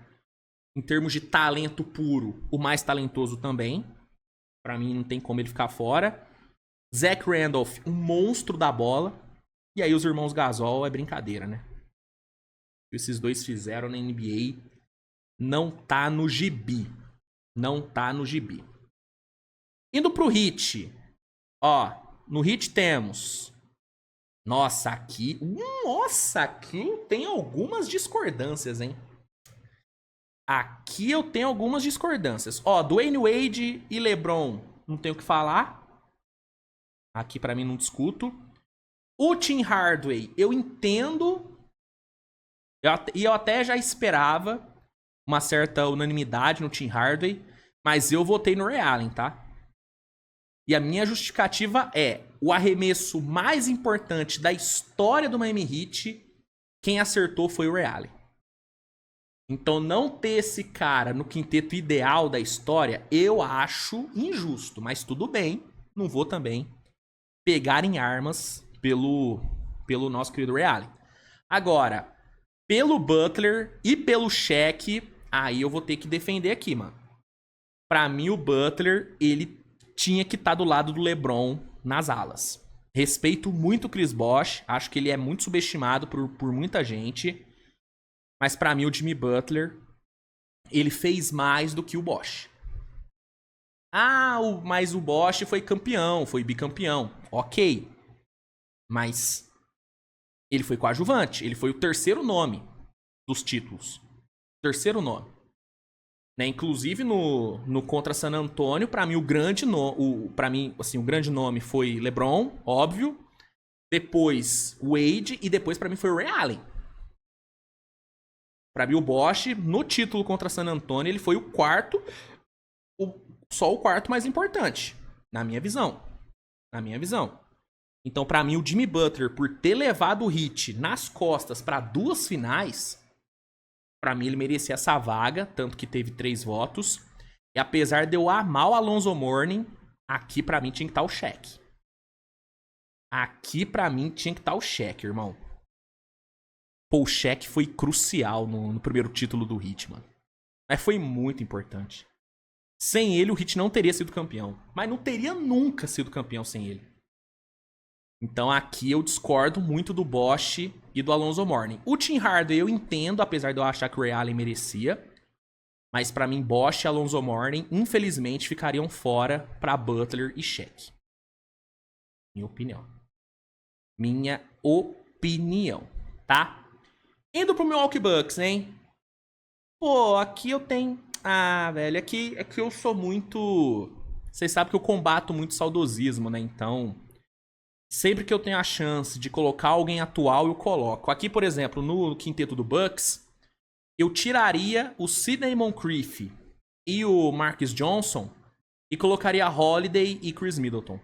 em termos de talento puro, o mais talentoso também. Pra mim, não tem como ele ficar fora. Zach Randolph, um monstro da bola. E aí, os irmãos Gasol é brincadeira, né? O que esses dois fizeram na NBA não tá no gibi. Não tá no gibi. Indo pro Heat. Ó, no Heat temos... Nossa, aqui tem algumas discordâncias, hein? Aqui eu tenho algumas discordâncias. Ó, Dwayne Wade e LeBron, não tenho o que falar. Aqui pra mim não discuto. O Tim Hardaway, eu entendo. E eu até já esperava uma certa unanimidade no Tim Hardaway. Mas eu votei no Ray Allen, tá? E a minha justificativa é o arremesso mais importante da história do Miami Heat. Quem acertou foi o Ray Allen. Então não ter esse cara no quinteto ideal da história, eu acho injusto. Mas tudo bem, não vou também pegar em armas pelo nosso querido Ray Allen. Agora, pelo Butler e pelo Shaq, aí eu vou ter que defender aqui, mano. Pra mim, o Butler, ele tinha que estar do lado do LeBron nas alas. Respeito muito o Chris Bosh, acho que ele é muito subestimado por muita gente. Mas pra mim, o Jimmy Butler, ele fez mais do que o Bosh. Mas o Bosh foi campeão, foi bicampeão. Ok. Mas ele foi coadjuvante, ele foi o terceiro nome dos títulos. Terceiro nome. Né? Inclusive no contra San Antonio, pra mim o grande nome foi LeBron, óbvio. Depois Wade e depois pra mim foi o Ray Allen. Pra mim o Bosh no título contra San Antonio ele foi o quarto, só o quarto mais importante, na minha visão. Então pra mim o Jimmy Butler, por ter levado o Heat nas costas pra 2 finais, Pra mim, ele merecia essa vaga, tanto que teve 3 votos. E apesar de eu amar o Alonso Mourning, aqui pra mim tinha que estar o Shaq. Aqui pra mim tinha que estar o Shaq, irmão. Pô, o Shaq foi crucial no primeiro título do Heat, mano. Mas foi muito importante. Sem ele, o Heat não teria sido campeão. Mas não teria nunca sido campeão sem ele. Então aqui eu discordo muito do Bosh e do Alonso Mourning. O Tim Hardaway eu entendo, apesar de eu achar que o Ray Allen merecia. Mas pra mim, Bosh e Alonso Mourning, infelizmente, ficariam fora pra Butler e Shaq. Minha opinião. Minha opinião, tá? Indo pro Milwaukee Bucks, hein? Pô, aqui eu tenho... Ah, velho, aqui eu sou muito... Vocês sabem que eu combato muito saudosismo, né? Então, sempre que eu tenho a chance de colocar alguém atual, eu coloco. Aqui, por exemplo, no quinteto do Bucks, eu tiraria o Sidney Moncrief e o Marcus Johnson e colocaria Holiday e Chris Middleton.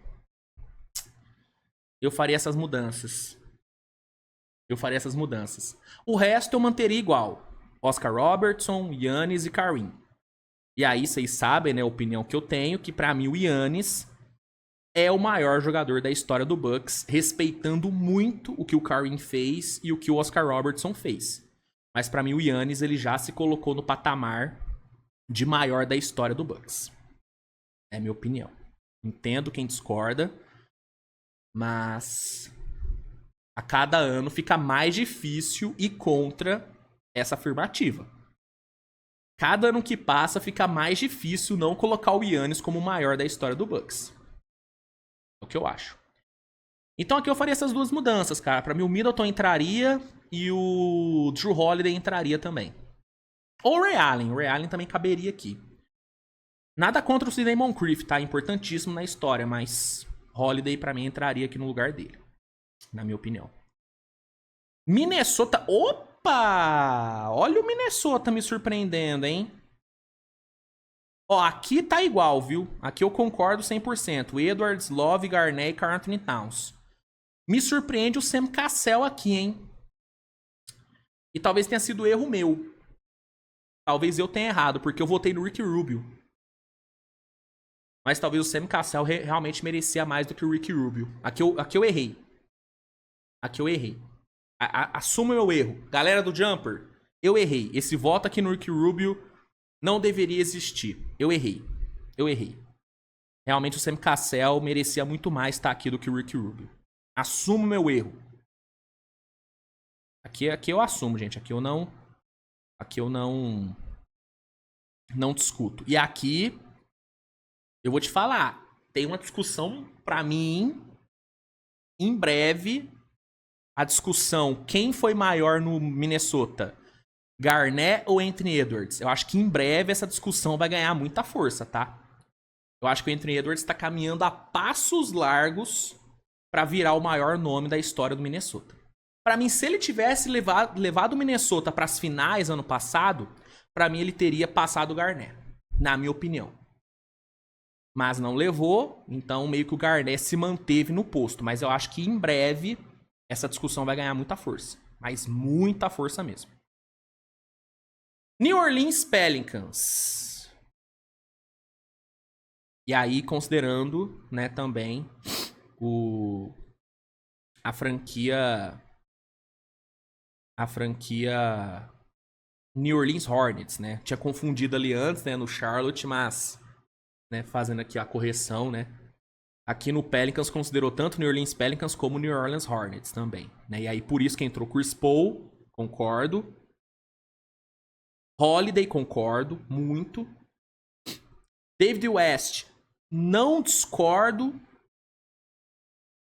Eu faria essas mudanças. O resto eu manteria igual. Oscar Robertson, Giannis e Kareem. E aí vocês sabem, né, a opinião que eu tenho, que pra mim o Giannis é o maior jogador da história do Bucks, respeitando muito o que o Kareem fez e o que o Oscar Robertson fez. Mas pra mim o Giannis ele já se colocou no patamar de maior da história do Bucks. É minha opinião. Entendo quem discorda, mas a cada ano fica mais difícil ir contra essa afirmativa. Cada ano que passa fica mais difícil não colocar o Giannis como o maior da história do Bucks. É o que eu acho. Então aqui eu faria essas duas mudanças, cara. Pra mim o Middleton entraria e o Drew Holiday entraria também. Ou o Ray Allen. O Ray Allen também caberia aqui. Nada contra o Sidney Moncrief, tá? Importantíssimo na história, mas Holiday pra mim entraria aqui no lugar dele. Na minha opinião. Minnesota... Opa! Olha o Minnesota me surpreendendo, hein? Ó, aqui tá igual, viu? Aqui eu concordo 100%. Edwards, Love, Garnett e Karl Anthony Towns. Me surpreende o Sam Cassell aqui, hein? E talvez tenha sido erro meu. Talvez eu tenha errado, porque eu votei no Ricky Rubio. Mas talvez o Sam Cassell realmente merecia mais do que o Ricky Rubio. Aqui eu errei. Aqui eu errei. Assumo meu erro. Galera do Jumper, eu errei. Esse voto aqui no Ricky Rubio não deveria existir. Eu errei. Realmente o Sam Cassell merecia muito mais estar aqui do que o Ricky Rubio. Assumo meu erro. Aqui eu assumo, gente. Aqui eu não discuto. E aqui eu vou te falar, tem uma discussão pra mim em breve. A discussão, quem foi maior no Minnesota? Garnett ou Anthony Edwards? Eu acho que em breve essa discussão vai ganhar muita força, tá? Eu acho que o Anthony Edwards tá caminhando a passos largos pra virar o maior nome da história do Minnesota. Pra mim, se ele tivesse levado o Minnesota pras finais ano passado, pra mim ele teria passado o Garnett, na minha opinião. Mas não levou, então meio que o Garnett se manteve no posto. Mas eu acho que em breve essa discussão vai ganhar muita força. Mas muita força mesmo. New Orleans Pelicans. E aí, considerando, né, também a franquia New Orleans Hornets, né? Tinha confundido ali antes, né, no Charlotte, mas, né, fazendo aqui a correção, né? Aqui no Pelicans considerou tanto o New Orleans Pelicans como o New Orleans Hornets também, né? E aí por isso que entrou Chris Paul, concordo. Holiday, concordo, muito. David West, não discordo,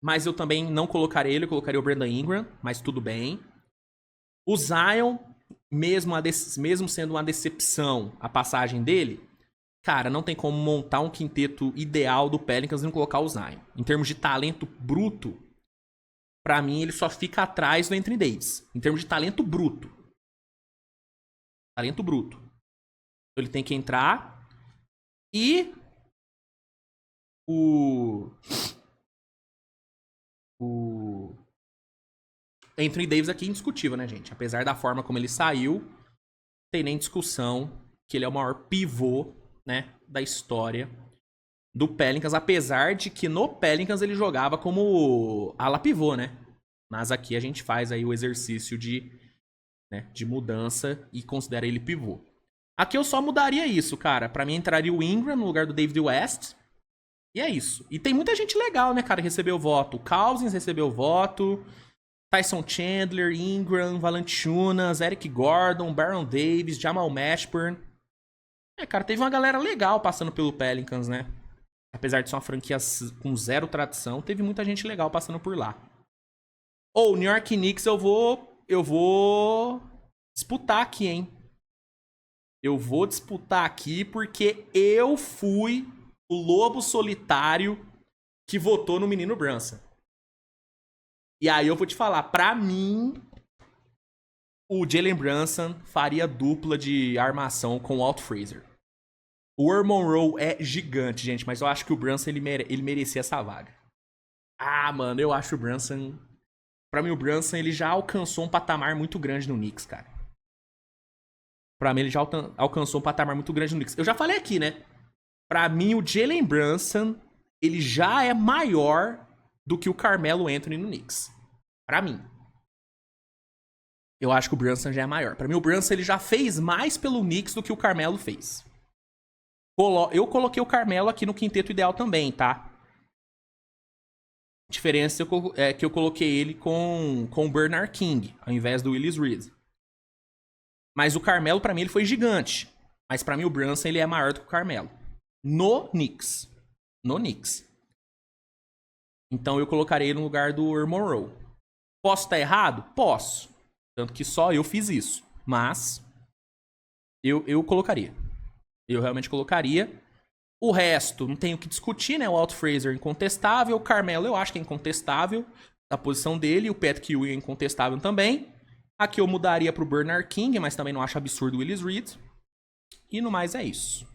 mas eu também não colocaria ele, eu colocaria o Brandon Ingram, mas tudo bem. O Zion, mesmo sendo uma decepção a passagem dele, cara, não tem como montar um quinteto ideal do Pelicans e não colocar o Zion. Em termos de talento bruto, pra mim ele só fica atrás do Anthony Davis. Em termos de talento bruto. Talento bruto. Então ele tem que entrar. E o Anthony Davis aqui é indiscutível, né, gente? Apesar da forma como ele saiu, tem nem discussão que ele é o maior pivô, né, da história do Pelicans, apesar de que no Pelicans ele jogava como ala pivô, né? Mas aqui a gente faz aí o exercício de mudança e considera ele pivô. Aqui eu só mudaria isso, cara. Pra mim entraria o Ingram no lugar do David West. E é isso. E tem muita gente legal, né, cara, que recebeu voto. O Cousins recebeu voto. Tyson Chandler, Ingram, Valanciunas, Eric Gordon, Baron Davis, Jamal Mashburn. Cara, teve uma galera legal passando pelo Pelicans, né? Apesar de ser uma franquia com zero tradição, teve muita gente legal passando por lá. Ou New York Knicks eu vou disputar aqui, hein? Eu vou disputar aqui porque eu fui o lobo solitário que votou no menino Brunson. E aí eu vou te falar, pra mim, o Jalen Brunson faria dupla de armação com o Walt Frazier. O Earl Monroe é gigante, gente, mas eu acho que o Brunson, ele merecia essa vaga. Ah, mano, eu acho o Brunson... Pra mim, o Brunson, ele já alcançou um patamar muito grande no Knicks, cara. Pra mim, ele já alcançou um patamar muito grande no Knicks. Eu já falei aqui, né? Pra mim, o Jalen Brunson, ele já é maior do que o Carmelo Anthony no Knicks. Pra mim. Eu acho que o Brunson já é maior. Pra mim, o Brunson, ele já fez mais pelo Knicks do que o Carmelo fez. Eu coloquei o Carmelo aqui no quinteto ideal também, tá? A diferença é que eu coloquei ele com o Bernard King, ao invés do Willis Reed. Mas o Carmelo, pra mim, ele foi gigante. Mas pra mim, o Brunson, ele é maior do que o Carmelo. No Knicks. No Knicks. Então, eu colocarei ele no lugar do Earl Monroe. Posso estar errado? Posso. Tanto que só eu fiz isso. Mas, eu colocaria. Eu realmente colocaria. O resto, não tenho o que discutir, né? O Walt Frazier é incontestável. O Carmelo, eu acho que é incontestável. A posição dele. O Patrick Ewing é incontestável também. Aqui eu mudaria pro Bernard King, mas também não acho absurdo o Willis Reed. E no mais é isso.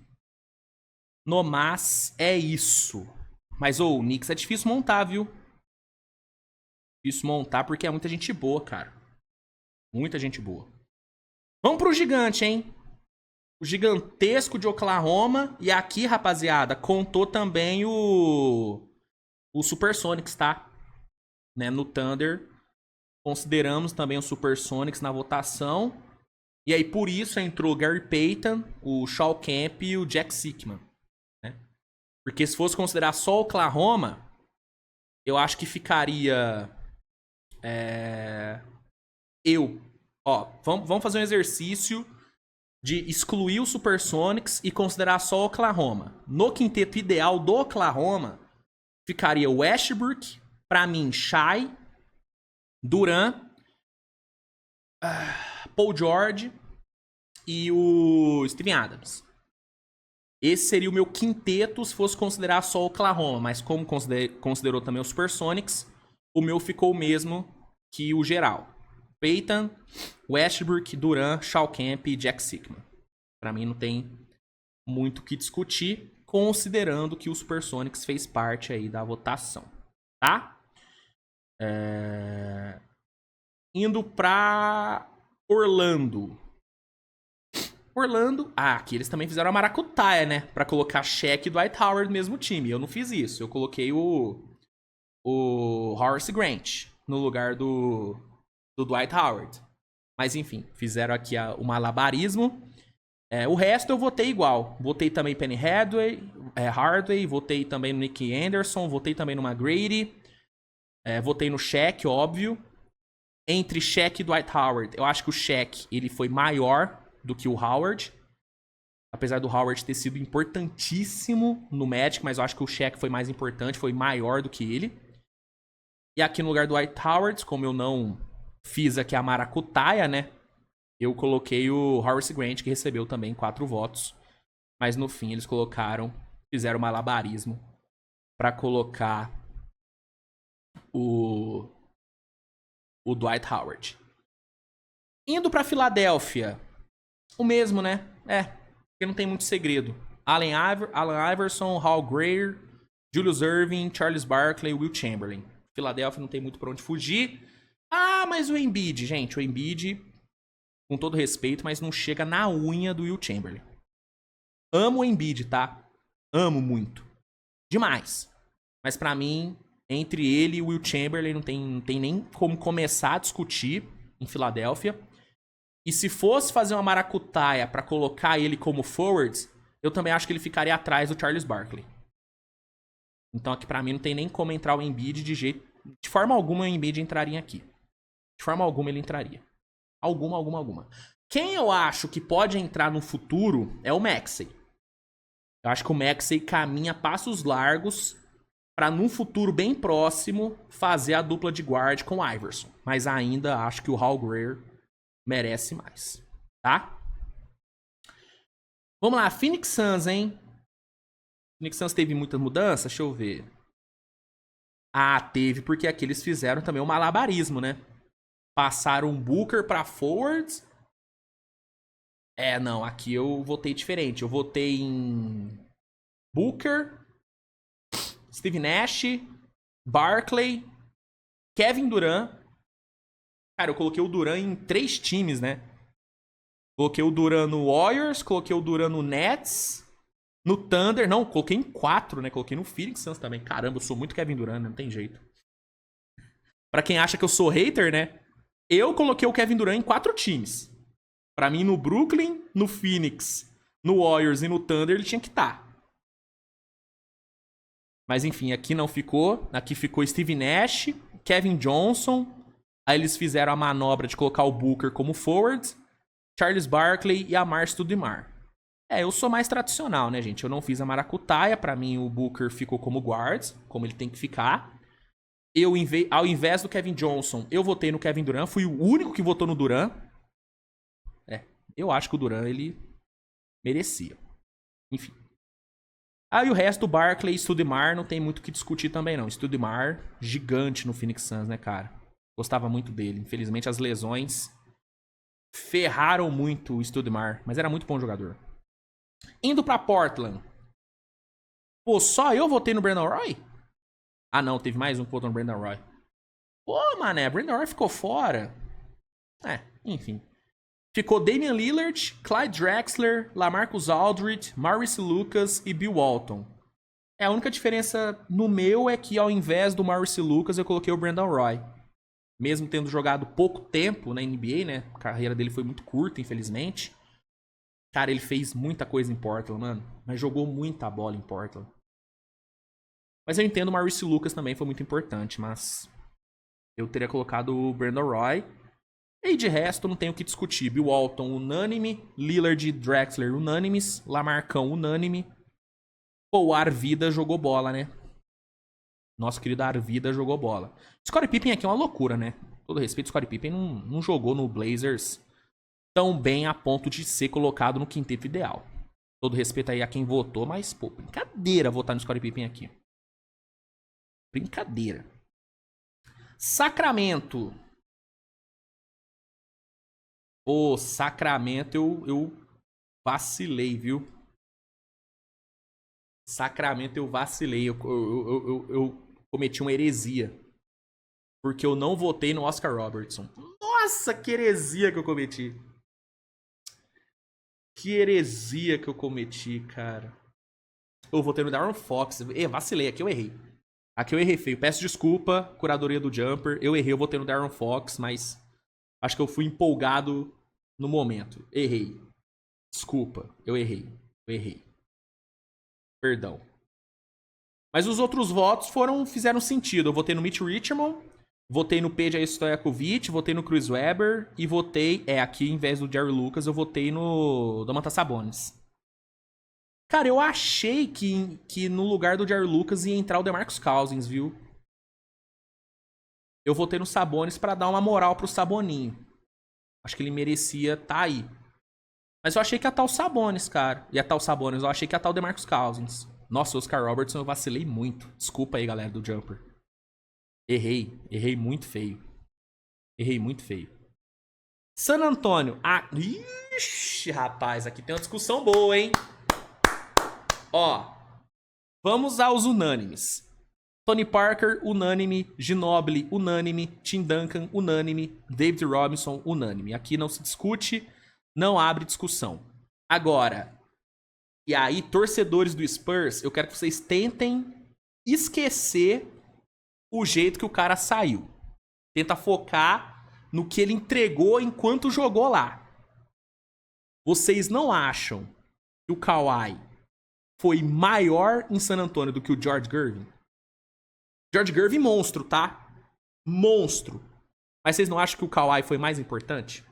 No mais é isso. Mas, o Knicks é difícil montar, viu? Difícil montar porque é muita gente boa, cara. Muita gente boa. Vamos pro gigante, hein? O gigantesco de Oklahoma. E aqui, rapaziada, contou também o Supersonics, tá? Né? No Thunder. Consideramos também o Supersonics na votação. E aí, por isso, entrou o Gary Payton, o Shawn Kemp e o Jack Sikman. Né? Porque se fosse considerar só o Oklahoma, eu acho que ficaria... vamos fazer um exercício de excluir o Supersonics e considerar só o Oklahoma. No quinteto ideal do Oklahoma, ficaria o Westbrook, pra mim, Shai, Durant, Paul George e o Steven Adams. Esse seria o meu quinteto se fosse considerar só o Oklahoma, mas como considerou também o Supersonics, o meu ficou o mesmo que o geral. Payton, Westbrook, Durant, Shawn Kemp e Jack Sikman. Pra mim não tem muito o que discutir, considerando que o Supersonics fez parte aí da votação, tá? Indo pra Orlando. Aqui eles também fizeram a maracutaia, né? Pra colocar Shaq e Dwight Howard no mesmo time. Eu não fiz isso. Eu coloquei o Horace Grant no lugar do Dwight Howard. Mas enfim, fizeram aqui o malabarismo. O resto eu votei igual. Votei também Penny Hardaway, votei também no Nick Anderson, votei também no McGrady, votei no Shaq, óbvio. Entre Shaq e Dwight Howard, eu acho que o Shaq ele foi maior do que o Howard. Apesar do Howard ter sido importantíssimo no Magic, mas eu acho que o Shaq foi mais importante, foi maior do que ele. E aqui no lugar do Dwight Howard, como eu não fiz aqui a maracutaia, né? Eu coloquei o Horace Grant, que recebeu também 4 votos. Mas no fim eles fizeram malabarismo pra colocar o Dwight Howard. Indo pra Filadélfia, o mesmo, né? Porque não tem muito segredo. Allen Iverson, Hal Greer, Julius Erving, Charles Barkley, Will Chamberlain. Filadélfia não tem muito pra onde fugir. Mas o Embiid, gente, o Embiid Com todo respeito, mas não chega na unha do Will Chamberlain. Amo o Embiid, tá? Amo muito. Demais. Mas pra mim, entre ele e o Will Chamberlain, não tem nem como começar a discutir em Filadélfia. E se fosse fazer uma maracutaia pra colocar ele como forward, eu também acho que ele ficaria atrás do Charles Barkley. Então aqui pra mim não tem nem como entrar o Embiid de jeito... De forma alguma o Embiid entraria aqui. De forma alguma ele entraria. Alguma. Quem eu acho que pode entrar no futuro é o Maxey. Eu acho que o Maxey caminha passos largos pra num futuro bem próximo fazer a dupla de guard com o Iverson. Mas ainda acho que o Hal Greer merece mais, tá? Vamos lá, Phoenix Suns, hein? Phoenix Suns teve muita mudança? Deixa eu ver. Ah, teve, porque aqui eles fizeram também um malabarismo, né? Passaram um Booker pra forwards. Não, aqui eu votei diferente. Eu votei em Booker, Steve Nash, Barkley, Kevin Durant. Cara, eu coloquei o Durant em 3 times, né? Coloquei o Durant no Warriors, coloquei o Durant no Nets, no Thunder. Não, coloquei em 4, né? Coloquei no Phoenix Suns também. Caramba, eu sou muito Kevin Durant, não tem jeito. Pra quem acha que eu sou hater, né? Eu coloquei o Kevin Durant em 4 times. Pra mim, no Brooklyn, no Phoenix, no Warriors e no Thunder, ele tinha que estar. Mas enfim, aqui não ficou. Aqui ficou Steve Nash, Kevin Johnson. Aí eles fizeram a manobra de colocar o Booker como forward, Charles Barkley e Amar Stoudemire. Eu sou mais tradicional, né, gente? Eu não fiz a maracutaia. Pra mim, o Booker ficou como guard, como ele tem que ficar. Eu, ao invés do Kevin Johnson, eu votei no Kevin Durant. Fui o único que votou no Durant. Eu acho que o Durant, ele merecia. Enfim. Aí o resto, Barkley e Stoudemire, não tem muito o que discutir também, não. Stoudemire, gigante no Phoenix Suns, né, cara? Gostava muito dele. Infelizmente, as lesões ferraram muito o Stoudemire, mas era muito bom jogador. Indo pra Portland. Pô, só eu votei no Brandon Roy? Ah, não, teve mais um que votou no Brandon Roy. Pô, mané, Brandon Roy ficou fora. Enfim. Ficou Damian Lillard, Clyde Drexler, LaMarcus Aldridge, Maurice Lucas e Bill Walton. A única diferença no meu é que ao invés do Maurice Lucas eu coloquei o Brandon Roy. Mesmo tendo jogado pouco tempo na NBA, né? A carreira dele foi muito curta, infelizmente. Cara, ele fez muita coisa em Portland, mano. Mas jogou muita bola em Portland. Mas eu entendo o Maurice Lucas também foi muito importante, mas eu teria colocado o Brandon Roy. E de resto, não tenho o que discutir. Bill Walton, unânime. Lillard e Drexler, unânimes. Lamarcão, unânime. Pô, o Arvida jogou bola, né? Nosso querido Arvida jogou bola. Scottie Pippen aqui é uma loucura, né? Com todo respeito, Scottie Pippen não jogou no Blazers tão bem a ponto de ser colocado no quinteto ideal. Todo respeito aí a quem votou, mas, pô, brincadeira votar no Scottie Pippen aqui. Brincadeira. Sacramento. Pô, Sacramento eu vacilei, viu? Sacramento eu vacilei. Eu cometi uma heresia. Porque eu não votei no Oscar Robertson. Nossa, que heresia que eu cometi. Que heresia que eu cometi, cara. Eu votei no Darren Fox. Vacilei, aqui eu errei. Aqui eu errei feio. Peço desculpa, curadoria do Jumper. Eu errei, eu votei no Darren Fox, mas acho que eu fui empolgado no momento. Errei. Desculpa, eu errei. Perdão. Mas os outros votos fizeram sentido. Eu votei no Mitch Richmond, votei no Peja Stojakovic, votei no Chris Webber e votei... aqui, em vez do Jerry Lucas, eu votei no Domantas Sabonis. Cara, eu achei que no lugar do Jerry Lucas ia entrar o DeMarcus Cousins, viu? Eu votei no Sabonis pra dar uma moral pro Saboninho. Acho que ele merecia tá aí. Mas eu achei que ia estar o Sabonis, cara. Ia estar o Sabonis, eu achei que ia estar o DeMarcus Cousins. Nossa, o Oscar Robertson eu vacilei muito. Desculpa aí, galera do Jumper. Errei muito feio. San Antonio. Ixi, rapaz, aqui tem uma discussão boa, hein? Ó, vamos aos unânimes. Tony Parker, unânime. Ginobili, unânime. Tim Duncan, unânime. David Robinson, unânime. Aqui não se discute, não abre discussão. Agora, e aí, torcedores do Spurs, eu quero que vocês tentem esquecer o jeito que o cara saiu. Tenta focar no que ele entregou enquanto jogou lá. Vocês não acham que o Kawhi foi maior em San Antonio do que o George Gervin? George Gervin, monstro, tá? Monstro. Mas vocês não acham que o Kawhi foi mais importante?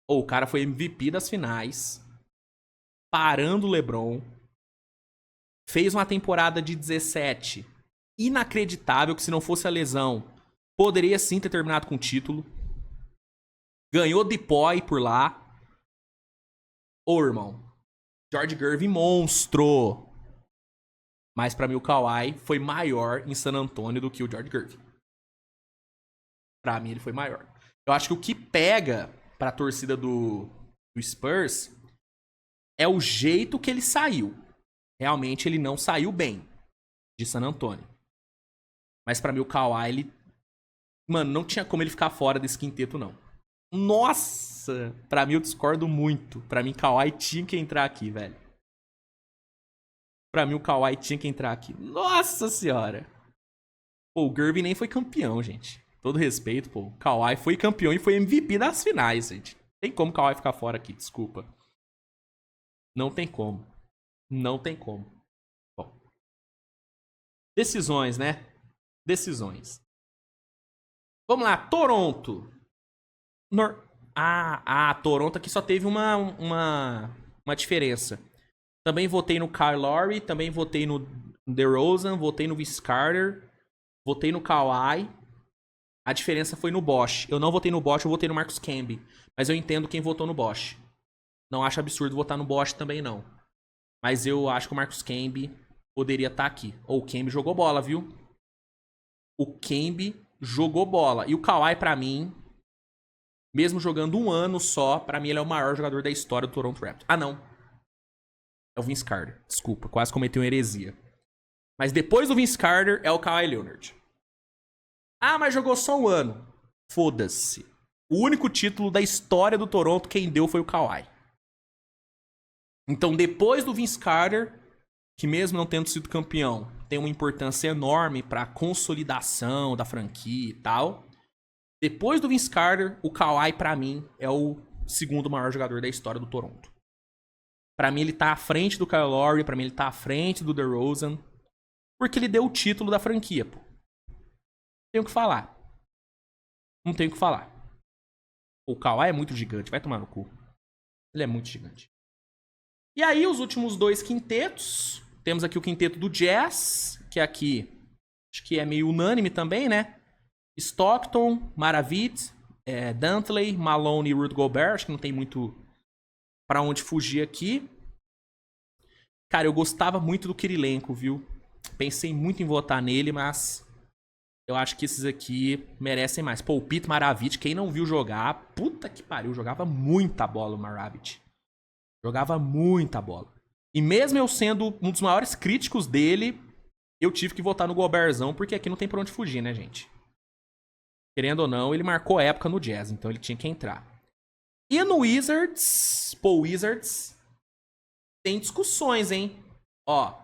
Ou o cara foi MVP das finais, parando o LeBron, fez uma temporada de 17 inacreditável, que se não fosse a lesão, poderia sim ter terminado com o título. Ganhou Depoy por lá. Ô, irmão, George Gervin, monstro. Mas pra mim o Kawhi foi maior em San Antonio do que o George Gervin. Pra mim ele foi maior. Eu acho que o que pega pra torcida do Spurs é o jeito que ele saiu. Realmente ele não saiu bem de San Antonio. Mas pra mim o Kawhi, ele... Mano, não tinha como ele ficar fora desse quinteto, não. Nossa! Pra mim eu discordo muito. Pra mim Kawhi tinha que entrar aqui, velho. Pra mim o Kawhi tinha que entrar aqui. Nossa senhora! Pô, o Gervin nem foi campeão, gente. Todo respeito, pô. O Kawhi foi campeão e foi MVP das finais, gente. Tem como o Kawhi ficar fora aqui, desculpa. Não tem como. Não tem como. Bom. Decisões, né? Decisões. Vamos lá, Toronto. Toronto aqui só teve uma diferença. Também votei no Kyle Lowry, também votei no DeRozan, votei no Vince Carter, votei no Kawhi. A diferença foi no Bosh. Eu não votei no Bosh, eu votei no Marcus Camby. Mas eu entendo quem votou no Bosh. Não acho absurdo votar no Bosh também, não. Mas eu acho que o Marcus Camby poderia estar aqui. Ou o Camby jogou bola, viu? O Camby jogou bola. E o Kawhi, pra mim, mesmo jogando um ano só, pra mim ele é o maior jogador da história do Toronto Raptors. Ah, não. É o Vince Carter. Desculpa, quase cometi uma heresia. Mas depois do Vince Carter é o Kawhi Leonard. Ah, mas jogou só um ano. Foda-se. O único título da história do Toronto quem deu foi o Kawhi. Então, depois do Vince Carter, que mesmo não tendo sido campeão, tem uma importância enorme pra consolidação da franquia e tal. Depois do Vince Carter, o Kawhi, pra mim, é o segundo maior jogador da história do Toronto. Pra mim, ele tá à frente do Kyle Lowry, pra mim, ele tá à frente do DeRozan, porque ele deu o título da franquia, pô. Tenho o que falar. Não tenho o que falar. O Kawhi é muito gigante, vai tomar no cu. Ele é muito gigante. E aí, os últimos dois quintetos. Temos aqui o quinteto do Jazz, que aqui acho que é meio unânime também, né? Stockton, Maravit, Dantley, Malone e Rudy Gobert. Acho que não tem muito pra onde fugir aqui. Cara, eu gostava muito do Kirilenko, viu? Pensei muito em votar nele, mas eu acho que esses aqui merecem mais. Pô, o Pete Maravit, quem não viu jogar, puta que pariu, jogava muita bola o Maravit. Jogava muita bola. E mesmo eu sendo um dos maiores críticos dele, eu tive que votar no Gobertzão, porque aqui não tem pra onde fugir, né, gente? Querendo ou não, ele marcou época no Jazz, então ele tinha que entrar. E no Wizards, pô, Wizards tem discussões, hein? Ó,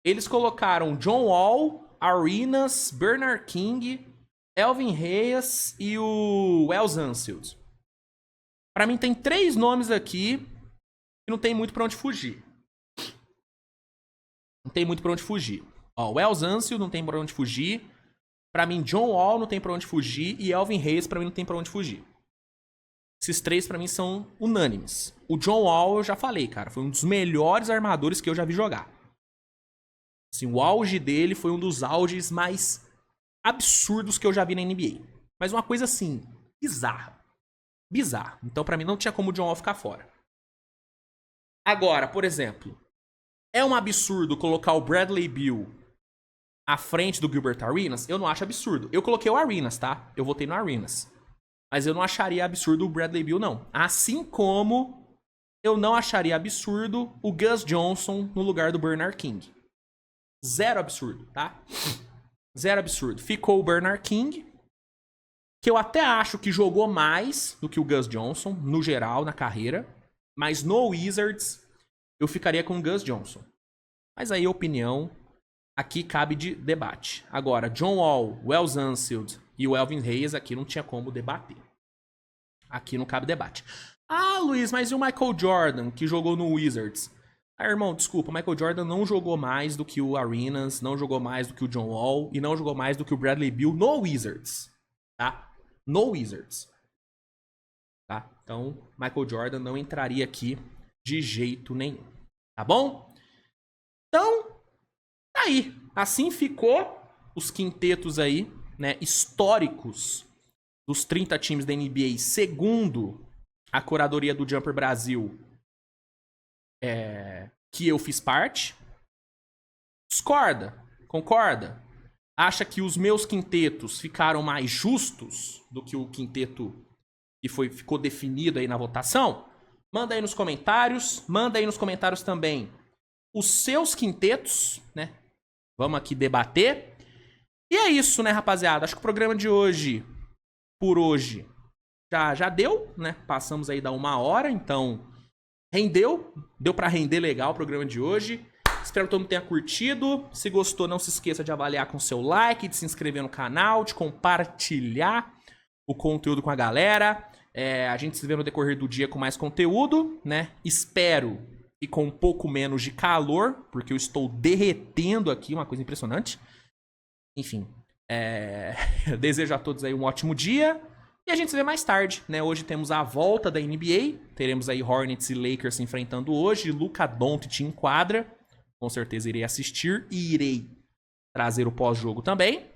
eles colocaram John Wall, Arenas, Bernard King, Elvin Reyes e o Wells Unseld. Pra mim tem 3 nomes aqui que não tem muito pra onde fugir. Não tem muito pra onde fugir. Ó, Wells Unseld não tem pra onde fugir. Pra mim, John Wall não tem pra onde fugir. E Elvin Reyes pra mim não tem pra onde fugir. Esses 3 pra mim são unânimes. O John Wall, eu já falei, cara. Foi um dos melhores armadores que eu já vi jogar. Assim, o auge dele foi um dos auges mais absurdos que eu já vi na NBA. Mas uma coisa assim, bizarra. Bizarra. Então pra mim não tinha como o John Wall ficar fora. Agora, por exemplo, é um absurdo colocar o Bradley Beal à frente do Gilbert Arenas? Eu não acho absurdo. Eu coloquei o Arenas, tá? Eu votei no Arenas. Mas eu não acharia absurdo o Bradley Beal, não. Assim como eu não acharia absurdo o Gus Johnson no lugar do Bernard King. Zero absurdo, tá? Zero absurdo. Ficou o Bernard King, que eu até acho que jogou mais do que o Gus Johnson, no geral, na carreira. Mas no Wizards, eu ficaria com o Gus Johnson. Mas aí a opinião aqui cabe de debate. Agora, John Wall, Wells Unseld e o Elvin Hayes aqui não tinha como debater. Aqui não cabe debate. Ah, Luiz, mas e o Michael Jordan, que jogou no Wizards? Ah, irmão, desculpa, o Michael Jordan não jogou mais do que o Arenas, não jogou mais do que o John Wall e não jogou mais do que o Bradley Beal no Wizards, tá? No Wizards. Tá? Então, Michael Jordan não entraria aqui de jeito nenhum. Tá bom? Então, tá aí. Assim ficou os quintetos aí, né, históricos dos 30 times da NBA, segundo a curadoria do Jumper Brasil, que eu fiz parte. Discorda? Concorda? Acha que os meus quintetos ficaram mais justos do que o quinteto que ficou definido aí na votação? Manda aí nos comentários. Manda aí nos comentários também os seus quintetos, né? Vamos aqui debater. E é isso, né, rapaziada? Acho que o programa de hoje, por hoje, já deu, né? Passamos aí da 1 hora, então rendeu. Deu pra render legal o programa de hoje. Espero que todo mundo tenha curtido. Se gostou, não se esqueça de avaliar com seu like, de se inscrever no canal, de compartilhar o conteúdo com a galera. A gente se vê no decorrer do dia com mais conteúdo, né? Espero e com um pouco menos de calor, porque eu estou derretendo aqui, uma coisa impressionante. Enfim, desejo a todos aí um ótimo dia. E a gente se vê mais tarde, né? Hoje temos a volta da NBA. Teremos aí Hornets e Lakers se enfrentando hoje. Luka Doncic em quadra. Com certeza irei assistir e irei trazer o pós-jogo também.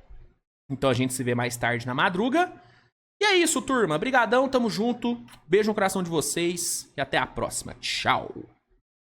Então a gente se vê mais tarde na madruga. E é isso, turma. Brigadão, tamo junto. Beijo no coração de vocês e até a próxima. Tchau.